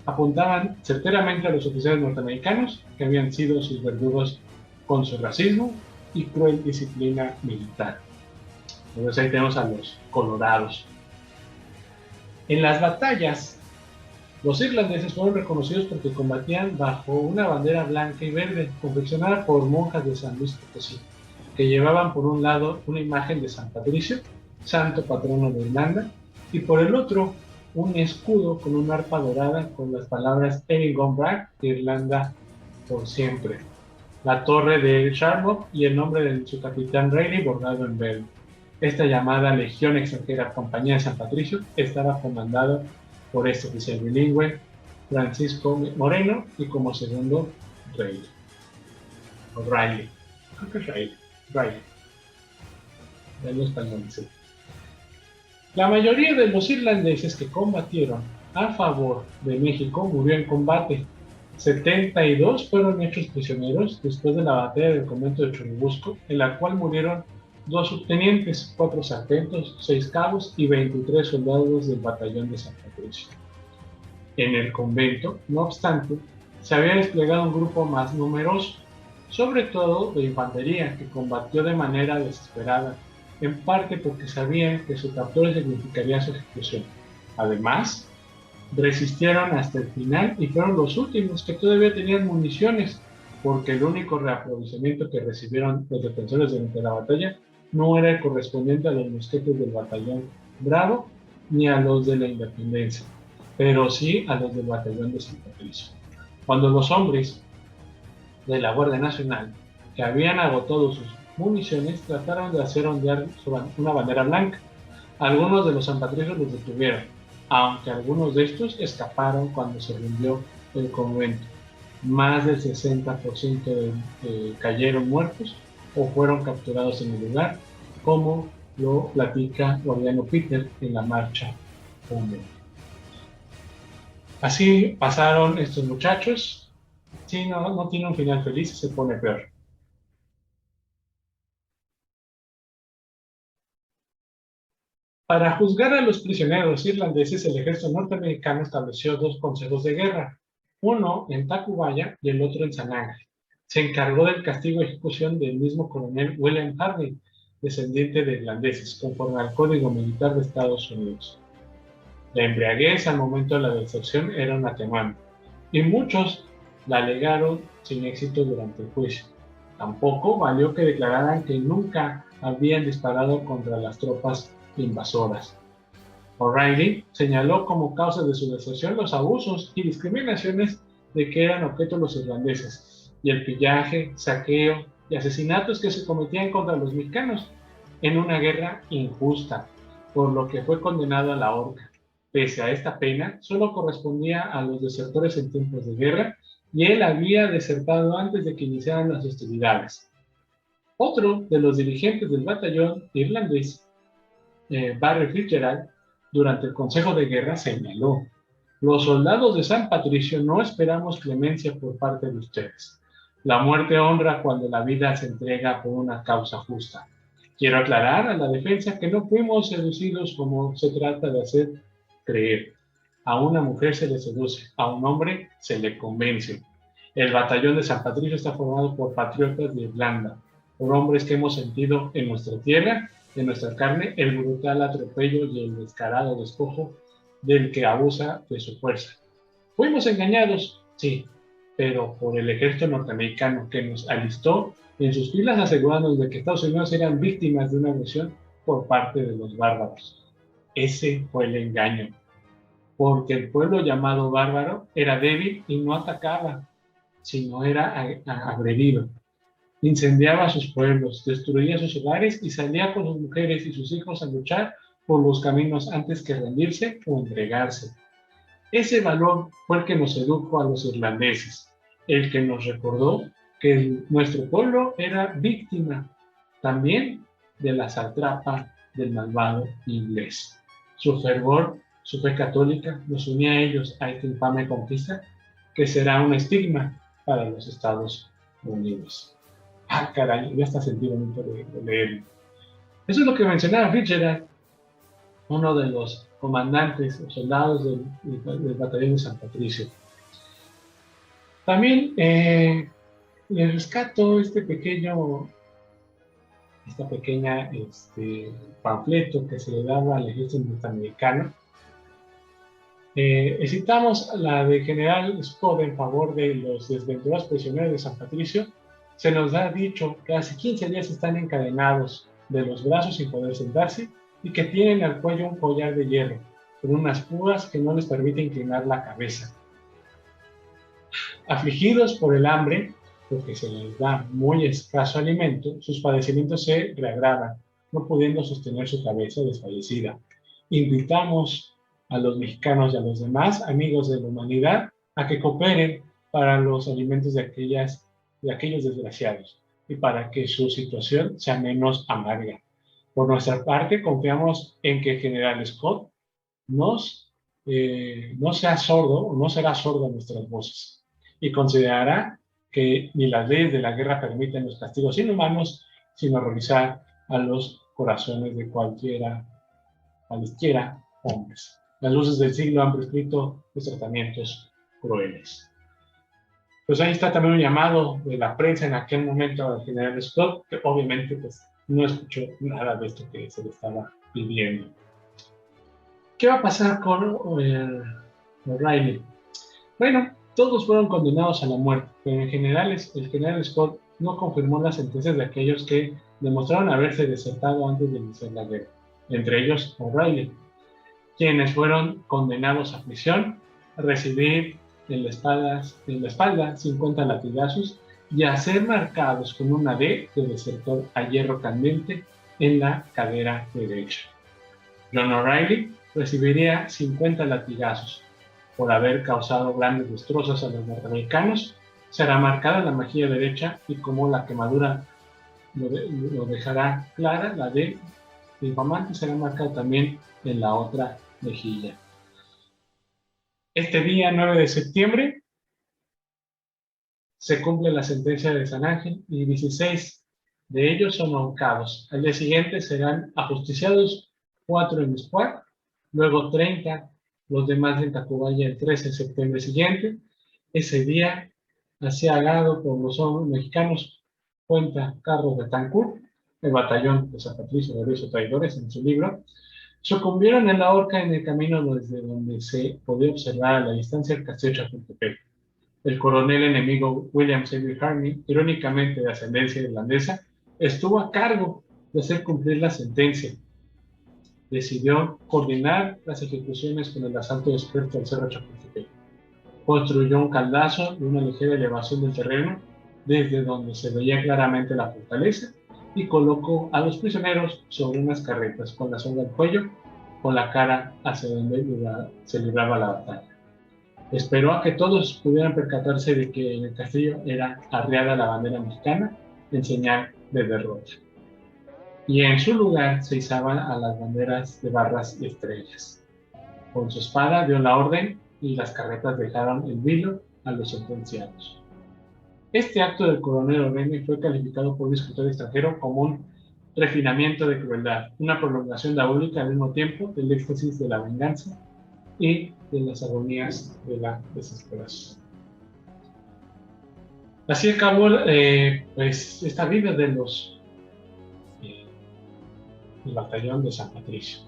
apuntaban certeramente a los oficiales norteamericanos que habían sido sus verdugos con su racismo y cruel disciplina militar. Entonces ahí tenemos a los Colorados. En las batallas, los irlandeses fueron reconocidos porque combatían bajo una bandera blanca y verde confeccionada por monjas de San Luis Potosí, que llevaban por un lado una imagen de San Patricio, santo patrono de Irlanda, y por el otro un escudo con una arpa dorada con las palabras Erin Gone Back, Irlanda por siempre, la torre de Charmouth y el nombre de su capitán Reilly bordado en verde. Esta llamada Legión Extranjera Compañía de San Patricio estaba comandada por este oficial bilingüe, Francisco Moreno, y como segundo, Reilly. O Riley. Creo que es Riley. De los españoles, sí. La mayoría de los irlandeses que combatieron a favor de México murió en combate. 72 fueron hechos prisioneros después de la batalla del convento de Churubusco, en la cual murieron 2 subtenientes, 4 sargentos, 6 cabos y 23 soldados del batallón de San Patricio. En el convento, no obstante, se había desplegado un grupo más numeroso, sobre todo de infantería, que combatió de manera desesperada, en parte porque sabían que su captura significaría su ejecución. Además, resistieron hasta el final y fueron los últimos que todavía tenían municiones, porque el único reaprovisionamiento que recibieron los defensores durante la batalla no era el correspondiente a los mosquetes del batallón Bravo ni a los de la Independencia, pero sí a los del batallón de San Patricio. Cuando los hombres de la Guardia Nacional, que habían agotado sus municiones, trataron de hacer ondear una bandera blanca, algunos de los sanpatricios los detuvieron, aunque algunos de estos escaparon cuando se rindió el convento. Más del 60% cayeron muertos o fueron capturados en el lugar, como lo platica Guardiano Peter en la marcha húmeda. Así pasaron estos muchachos. Si no tiene un final feliz, se pone peor. Para juzgar a los prisioneros irlandeses, el ejército norteamericano estableció dos consejos de guerra, uno en Tacubaya y el otro en San Ángel. Se encargó del castigo y ejecución del mismo coronel William Hardy, descendiente de irlandeses, conforme al Código Militar de Estados Unidos. La embriaguez al momento de la deserción era un atenuante, y muchos la alegaron sin éxito durante el juicio. Tampoco valió que declararan que nunca habían disparado contra las tropas invasoras. O'Reilly señaló como causa de su deserción los abusos y discriminaciones de que eran objeto los irlandeses, y el pillaje, saqueo y asesinatos que se cometían contra los mexicanos en una guerra injusta, por lo que fue condenado a la horca. Pese a esta pena, solo correspondía a los desertores en tiempos de guerra, y él había desertado antes de que iniciaran las hostilidades. Otro de los dirigentes del batallón irlandés, Barry Fitzgerald, durante el Consejo de Guerra señaló: los soldados de San Patricio no esperamos clemencia por parte de ustedes. La muerte honra cuando la vida se entrega por una causa justa. Quiero aclarar a la defensa que no fuimos seducidos como se trata de hacer creer. A una mujer se le seduce, a un hombre se le convence. El batallón de San Patricio está formado por patriotas de Irlanda, por hombres que hemos sentido en nuestra tierra, en nuestra carne, el brutal atropello y el descarado despojo del que abusa de su fuerza. Fuimos engañados, sí, pero por el ejército norteamericano que nos alistó en sus filas asegurándonos de que Estados Unidos eran víctimas de una agresión por parte de los bárbaros. Ese fue el engaño, porque el pueblo llamado bárbaro era débil y no atacaba, sino era agredido. Incendiaba sus pueblos, destruía sus hogares y salía con sus mujeres y sus hijos a luchar por los caminos antes que rendirse o entregarse. Ese valor fue el que nos sedujo a los irlandeses, el que nos recordó que nuestro pueblo era víctima también de la satrapa del malvado inglés. Su fervor, su fe católica, nos unía a ellos a esta infame conquista que será un estigma para los Estados Unidos. Ah, caray, ya está sentido mucho de leer. Eso es lo que mencionaba Fitzgerald, uno de los comandantes o soldados del batallón de San Patricio. También les rescato esta pequeña panfleto que se le daba al ejército norteamericano. Citamos la de General Scott en favor de los desventurados prisioneros de San Patricio. Se nos ha dicho que hace 15 días están encadenados de los brazos sin poder sentarse y que tienen al cuello un collar de hierro con unas púas que no les permite inclinar la cabeza. Afligidos por el hambre, porque se les da muy escaso alimento, sus padecimientos se reagravan, no pudiendo sostener su cabeza desfallecida. Invitamos a los mexicanos y a los demás amigos de la humanidad a que cooperen para los alimentos de aquellos desgraciados y para que su situación sea menos amarga. Por nuestra parte, confiamos en que el general Scott no sea sordo o no será sordo a nuestras voces y considerará que ni las leyes de la guerra permiten los castigos inhumanos, sino realizar a los corazones de cualquiera hombres. Las luces del siglo han prescrito los tratamientos crueles. Pues ahí está también un llamado de la prensa en aquel momento al general Scott, que obviamente pues no escuchó nada de esto que se le estaba pidiendo. ¿Qué va a pasar con O'Reilly? Bueno, todos fueron condenados a la muerte, pero en general el general Scott no confirmó las sentencias de aquellos que demostraron haberse desertado antes de iniciar la guerra, entre ellos O'Reilly, quienes fueron condenados a prisión, a recibir en la espalda 50 latigazos y a ser marcados con una D de desertor a hierro candente en la cadera derecha. John O'Reilly recibiría 50 latigazos por haber causado grandes destrozos a los norteamericanos. Será marcada la mejilla derecha y como la quemadura lo dejará clara, la D infamante será marcada también en la otra mejilla. Este día, 9 de septiembre, se cumple la sentencia de San Ángel y 16 de ellos son ahorcados. Al día siguiente serán ajusticiados 4 en Miscuac, luego 30 los demás en Tacubaya el 13 de septiembre siguiente. Ese día, así agado por los hombres mexicanos, cuenta Carlos Betancourt, el batallón de San Patricio de Ríos Traidores en su libro, sucumbieron en la horca en el camino desde donde se podía observar a la distancia el castillo de Chapultepec. El coronel enemigo William Xavier Harney, irónicamente de ascendencia irlandesa, estuvo a cargo de hacer cumplir la sentencia. Decidió coordinar las ejecuciones con el asalto experto al Cerro Chapultepec. Construyó un caldazo y una ligera elevación del terreno, desde donde se veía claramente la fortaleza, y colocó a los prisioneros sobre unas carretas con la soga al cuello, con la cara hacia donde se libraba la batalla. Esperó a que todos pudieran percatarse de que en el castillo era arriada la bandera mexicana en señal de derrota. Y en su lugar se izaban a las banderas de barras y estrellas. Con su espada dio la orden y las carretas dejaron el vilo a los sentenciados. Este acto del coronel O'Reilly fue calificado por un escritor extranjero como un refinamiento de crueldad, una prolongación diabólica al mismo tiempo del éxtasis de la venganza y de las agonías de la desesperación. Así acabó pues, esta vida de del batallón de San Patricio.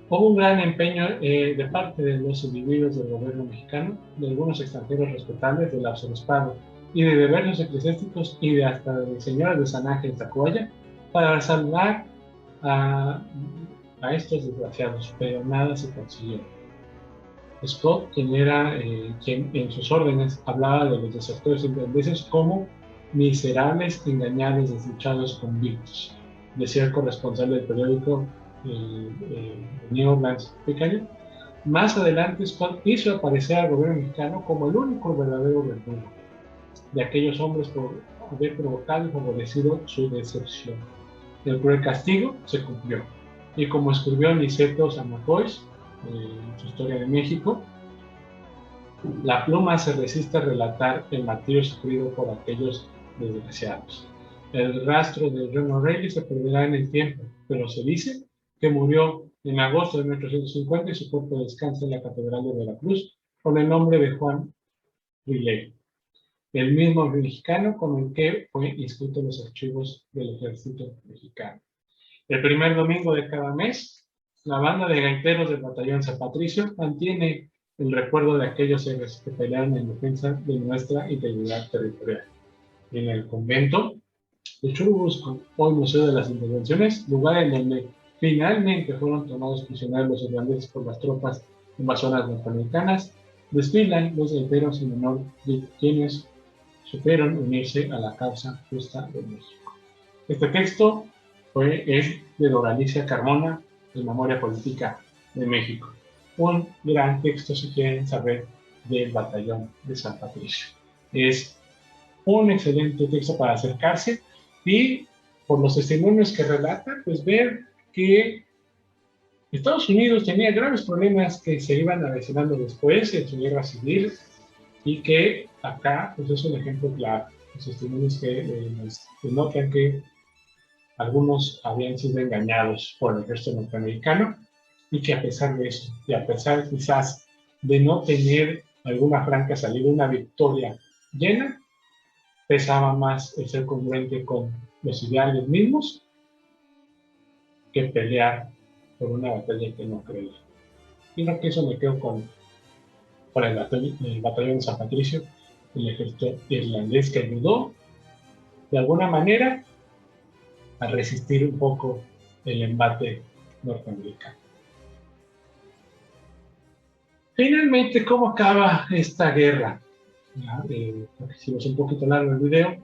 Hubo un gran empeño de parte de los individuos del gobierno mexicano, de algunos extranjeros respetables del arzobispado y de diversos eclesiásticos y hasta de señoras de San Ángel Tacubaya para salvar a estos desgraciados, pero nada se consiguió. Scott, quien en sus órdenes hablaba de los desertores irlandeses como miserables, engañados, desdichados, convictos, decía el corresponsal del periódico New Orleans Picayune. Más adelante, Scott hizo aparecer al gobierno mexicano como el único verdadero verdugo de aquellos hombres por haber provocado y favorecido su decepción. El cruel castigo se cumplió, y como escribió Niceto Zamacois en su Historia de México, la pluma se resiste a relatar el martirio sufrido por aquellos desgraciados. El rastro de John O'Reilly se perderá en el tiempo, pero se dice que murió en agosto de 1850 y su cuerpo descansa en la Catedral de Veracruz con el nombre de Juan Riley, el mismo mexicano con el que fue inscrito en los archivos del ejército mexicano. El primer domingo de cada mes, la banda de gaiteros del batallón San Patricio mantiene el recuerdo de aquellos héroes que pelearon en defensa de nuestra integridad territorial. En el convento de Churubusco, hoy Museo de las Intervenciones, lugar en donde finalmente fueron tomados prisioneros los irlandeses por las tropas invasoras norteamericanas, desfilan los gaiteros en honor de quienes supieron unirse a la causa justa de México. Este texto es de Doralicia Carmona, de Memoria Política de México. Un gran texto si quieren saber del batallón de San Patricio. Es un excelente texto para acercarse y por los testimonios que relata, pues ver que Estados Unidos tenía graves problemas que se iban avecinando después en su guerra civil y que acá pues es un ejemplo claro. Los testimonios que nos denotan que algunos habían sido engañados por el ejército norteamericano y que a pesar de eso, y a pesar quizás de no tener alguna franca salida, una victoria llena, pesaba más el ser congruente con los ideales mismos que pelear por una batalla que no creía. Y no que eso me quedo con el batallón de San Patricio, el ejército irlandés que ayudó de alguna manera a resistir un poco el embate norteamericano. Finalmente, ¿cómo acaba esta guerra? Hicimos un poquito largo el video.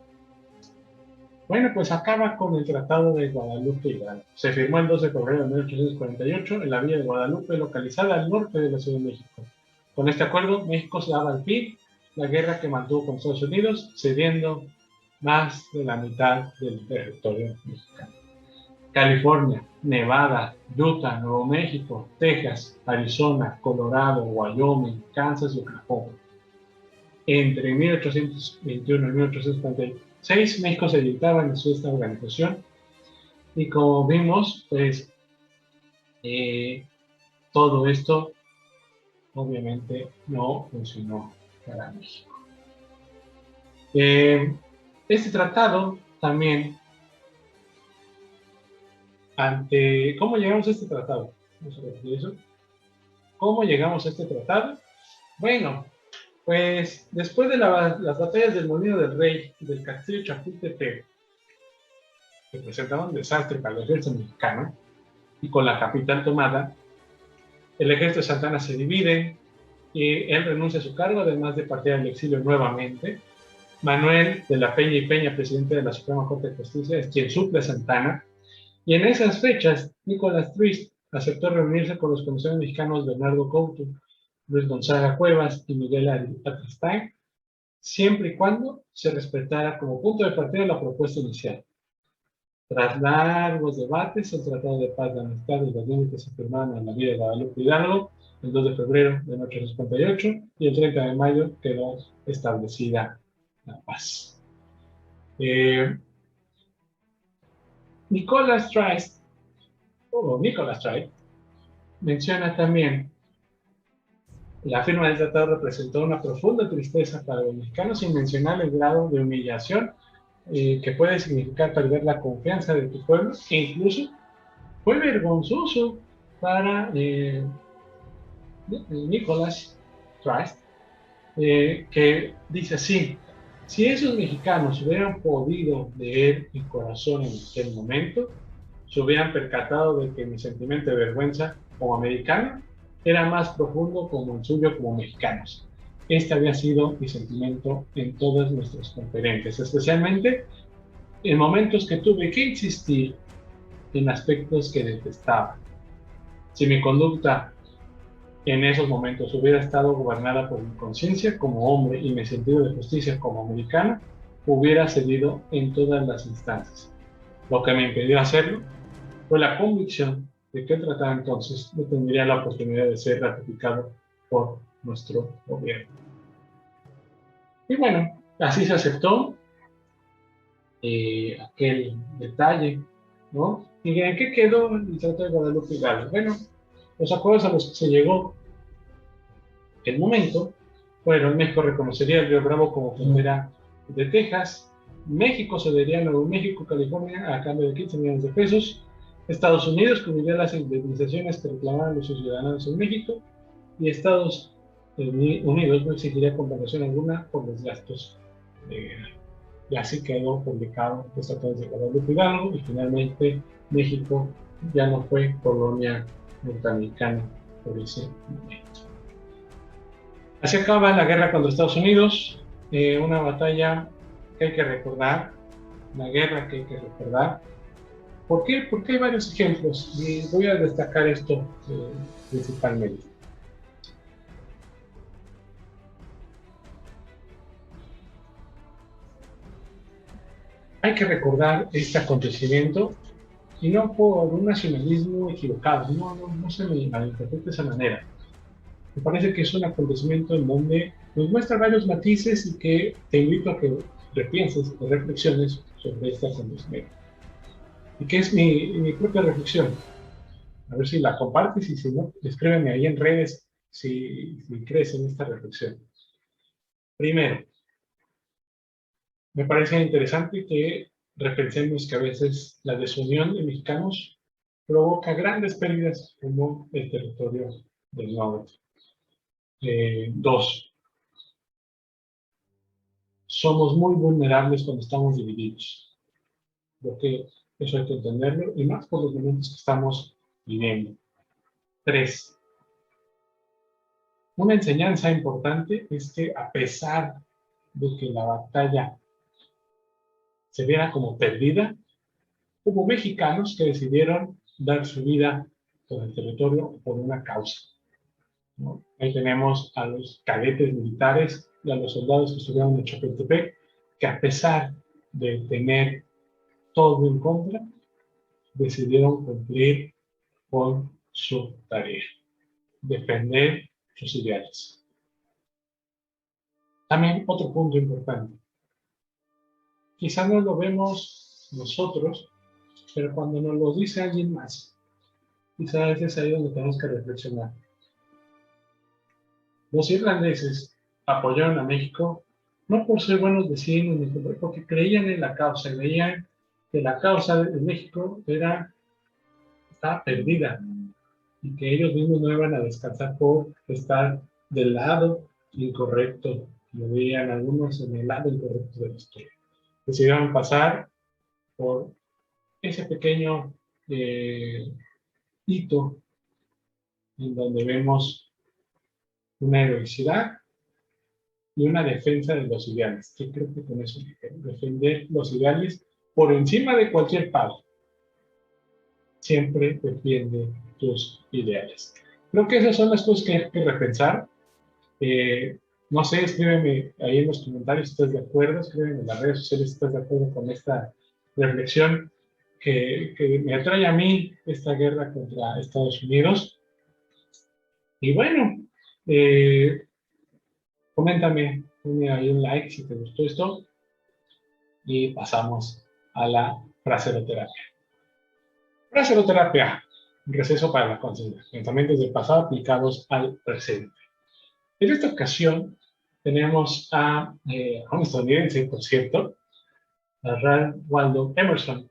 Bueno, pues acaba con el Tratado de Guadalupe Hidalgo. Se firmó el 2 de febrero de 1848 en la villa de Guadalupe, localizada al norte de la Ciudad de México. Con este acuerdo, México se daba al fin la guerra que mantuvo con Estados Unidos, cediendo más de la mitad del territorio mexicano. California, Nevada, Utah, Nuevo México, Texas, Arizona, Colorado, Wyoming, Kansas y Oklahoma. Entre 1821 y 1846, México se editaba en esta organización y como vimos, pues todo esto obviamente no funcionó para México. Este tratado también, ¿cómo llegamos a este tratado? Vamos a ver eso. ¿Cómo llegamos a este tratado? Bueno, pues después de las batallas del Molino del Rey y del Castillo de Chapultepec, que presentaban un desastre para el ejército mexicano, y con la capital tomada, el ejército de Santa Anna se divide y él renuncia a su cargo, además de partir al exilio nuevamente. Manuel de la Peña y Peña, presidente de la Suprema Corte de Justicia, es quien suple a Santa Anna. Y en esas fechas, Nicolás Twist aceptó reunirse con los comisarios mexicanos Bernardo Couto, Luis Gonzaga Cuevas y Miguel Aristain, siempre y cuando se respetara como punto de partida la propuesta inicial. Tras largos debates, el Tratado de Paz, de Amistad y los límites se firmaron en la villa de Guadalupe Hidalgo el 2 de febrero de 1858 y el 30 de mayo quedó establecida la paz. Nicholas Trice menciona también: la firma del tratado representó una profunda tristeza para los mexicanos, sin mencionar el grado de humillación que puede significar perder la confianza de tu pueblo, e incluso fue vergonzoso para Nicholas Trice, que dice así: si esos mexicanos hubieran podido leer mi corazón en aquel momento, se hubieran percatado de que mi sentimiento de vergüenza como americano era más profundo como el suyo como mexicanos. Este había sido mi sentimiento en todas nuestras conferencias, especialmente en momentos que tuve que insistir en aspectos que detestaba. Si mi conducta en esos momentos hubiera estado gobernada por mi conciencia como hombre y mi sentido de justicia como americano, hubiera cedido en todas las instancias. Lo que me impidió hacerlo fue la convicción de que el tratado entonces no tendría la oportunidad de ser ratificado por nuestro gobierno. Y bueno, así se aceptó aquel detalle, ¿no? ¿Y en qué quedó el Tratado de Guadalupe Hidalgo? Bueno, los acuerdos a los que se llegó en el momento fueron: México reconocería el río Bravo como frontera de Texas, México cedería a Nuevo México, California, a cambio de 15 millones de pesos, Estados Unidos cubriría las indemnizaciones que reclamaban los ciudadanos en México, y Estados Unidos no exigiría compensación alguna por los gastos de guerra. Y así quedó publicado el Tratado de Guadalupe Hidalgo, y finalmente México ya no fue colonia norteamericana por ese momento. Así acaba la guerra contra Estados Unidos, una batalla que hay que recordar, una guerra que hay que recordar. ¿Por qué? Porque hay varios ejemplos y voy a destacar esto principalmente. Hay que recordar este acontecimiento, y no por un nacionalismo equivocado, no se me malinterprete de esa manera. Me parece que es un acontecimiento en donde nos muestra varios matices y que te invito a que repienses, que reflexiones sobre este acontecimiento. Y que es mi propia reflexión. A ver si la compartes, y si no, escríbeme ahí en redes si crees en esta reflexión. Primero, Me parece interesante que repensemos que a veces la desunión de mexicanos provoca grandes pérdidas como el territorio del norte. Dos, somos muy vulnerables cuando estamos divididos. Creo que eso hay que entenderlo, y más por los momentos que estamos viviendo. Tres, una enseñanza importante es que a pesar de que la batalla se viera como perdida, hubo mexicanos que decidieron dar su vida por el territorio por una causa, ¿no? Ahí tenemos a los cadetes militares y a los soldados que estuvieron en Chapultepec, que a pesar de tener todo en contra, decidieron cumplir con su tarea, defender sus ideales. También otro punto importante, quizá no lo vemos nosotros, pero cuando nos lo dice alguien más, quizá es ahí donde tenemos que reflexionar. Los irlandeses apoyaron a México no por ser buenos vecinos, ni porque creían en la causa, y veían que la causa de México estaba perdida y que ellos mismos no iban a descansar por estar del lado incorrecto. Lo veían algunos en el lado incorrecto de la historia. Decidieron pasar por ese pequeño hito en donde vemos una heroicidad y una defensa de los ideales. Yo creo que con eso defender los ideales por encima de cualquier pago. Siempre defiende tus ideales. Creo que esas son las cosas que hay que repensar. No sé, escríbeme ahí en los comentarios si estás de acuerdo, escríbeme en las redes sociales si estás de acuerdo con esta reflexión que me atrae a mí esta guerra contra Estados Unidos. Y bueno, coméntame, ponme ahí un like si te gustó esto y pasamos a la fraseroterapia. Fraseroterapia, un receso para la conciencia, pensamientos del pasado aplicados al presente. En esta ocasión tenemos a un estadounidense, por cierto, a Ralph Waldo Emerson,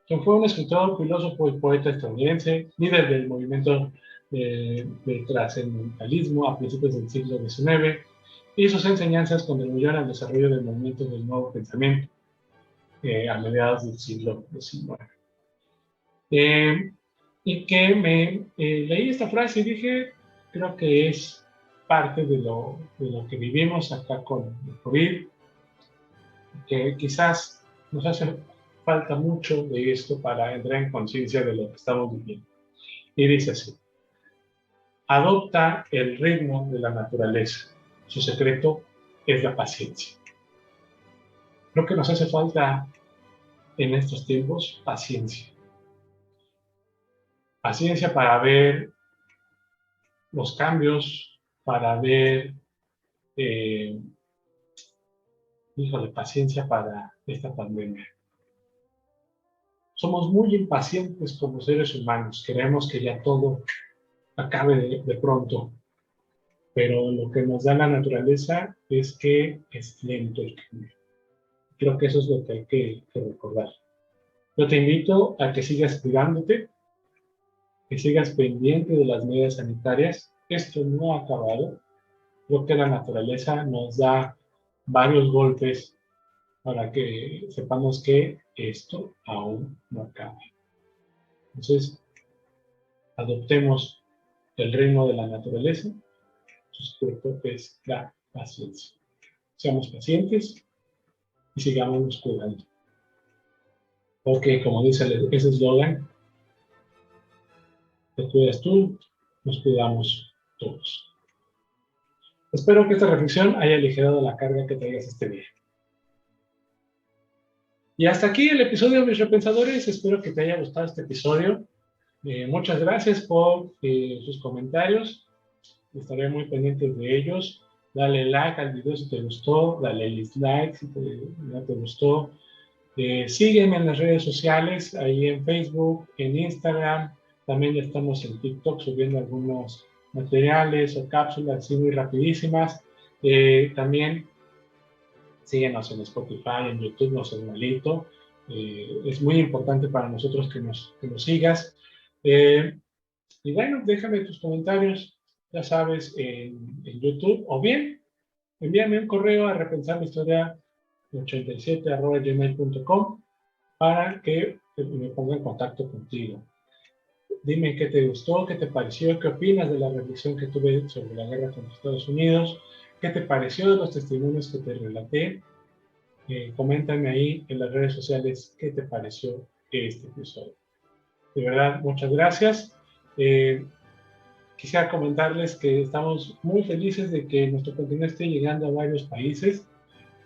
quien fue un escritor, filósofo y poeta estadounidense, líder del movimiento de trascendentalismo a principios del siglo XIX, y sus enseñanzas contribuyeron al desarrollo del movimiento del nuevo pensamiento a mediados del siglo XIX. Y que leí esta frase y dije, creo que es parte de lo que vivimos acá con el COVID, que quizás nos hace falta mucho de esto para entrar en conciencia de lo que estamos viviendo. Y dice así: adopta el ritmo de la naturaleza. Su secreto es la paciencia. Creo que nos hace falta en estos tiempos paciencia. Paciencia para ver los cambios, para ver, paciencia para esta pandemia. Somos muy impacientes como seres humanos, queremos que ya todo acabe de pronto, pero lo que nos da la naturaleza es que es lento el cambio. Creo que eso es lo que hay que recordar. Yo te invito a que sigas cuidándote, que sigas pendiente de las medidas sanitarias. Esto no ha acabado. Creo que la naturaleza nos da varios golpes para que sepamos que esto aún no acaba. Entonces, adoptemos el ritmo de la naturaleza, su secreto es la paciencia. Seamos pacientes y sigamos cuidando. Porque, como dice ese eslogan, te cuidas tú, nos cuidamos todos. Espero que esta reflexión haya aligerado la carga que traigas este día. Y hasta aquí el episodio, mis repensadores. Espero que te haya gustado este episodio. Muchas gracias por sus comentarios. Estaré muy pendiente de ellos. Dale like al video si te gustó. Dale dislike si no te gustó. Sígueme en las redes sociales, ahí en Facebook, en Instagram. También ya estamos en TikTok subiendo algunos materiales o cápsulas así muy rapidísimas. También Síguenos en Spotify, en YouTube, no seas malito. Es muy importante para nosotros que nos sigas. Y bueno, déjame tus comentarios, ya sabes, en YouTube, o bien envíame un correo a repensarlahistoria87@gmail.com para que me ponga en contacto contigo. Dime qué te gustó, qué te pareció, qué opinas de la reflexión que tuve sobre la guerra contra Estados Unidos, qué te pareció de los testimonios que te relaté. Coméntame ahí en las redes sociales qué te pareció este episodio. De verdad, muchas gracias. Quisiera comentarles que estamos muy felices de que nuestro contenido esté llegando a varios países.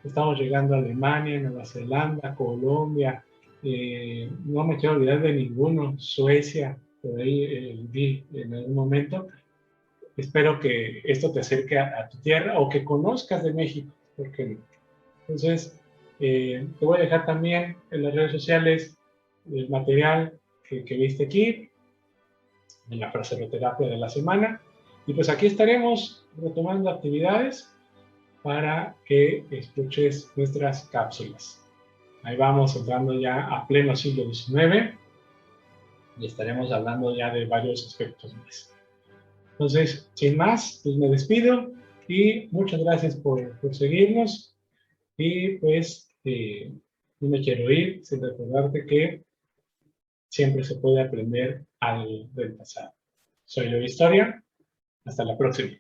Estamos llegando a Alemania, Nueva Zelanda, Colombia, no me quiero olvidar de ninguno, Suecia, por ahí vi en algún momento. Espero que esto te acerque a tu tierra o que conozcas de México, porque no. Entonces, te voy a dejar también en las redes sociales el material que viste aquí, en la fraseroterapia de la semana. Y pues aquí estaremos retomando actividades para que escuches nuestras cápsulas. Ahí vamos entrando ya a pleno siglo XIX y estaremos hablando ya de varios aspectos más. Entonces, sin más, pues me despido y muchas gracias por seguirnos y pues no me quiero ir sin recordarte que siempre se puede aprender algo del pasado. Soy Leo Historia. Hasta la próxima.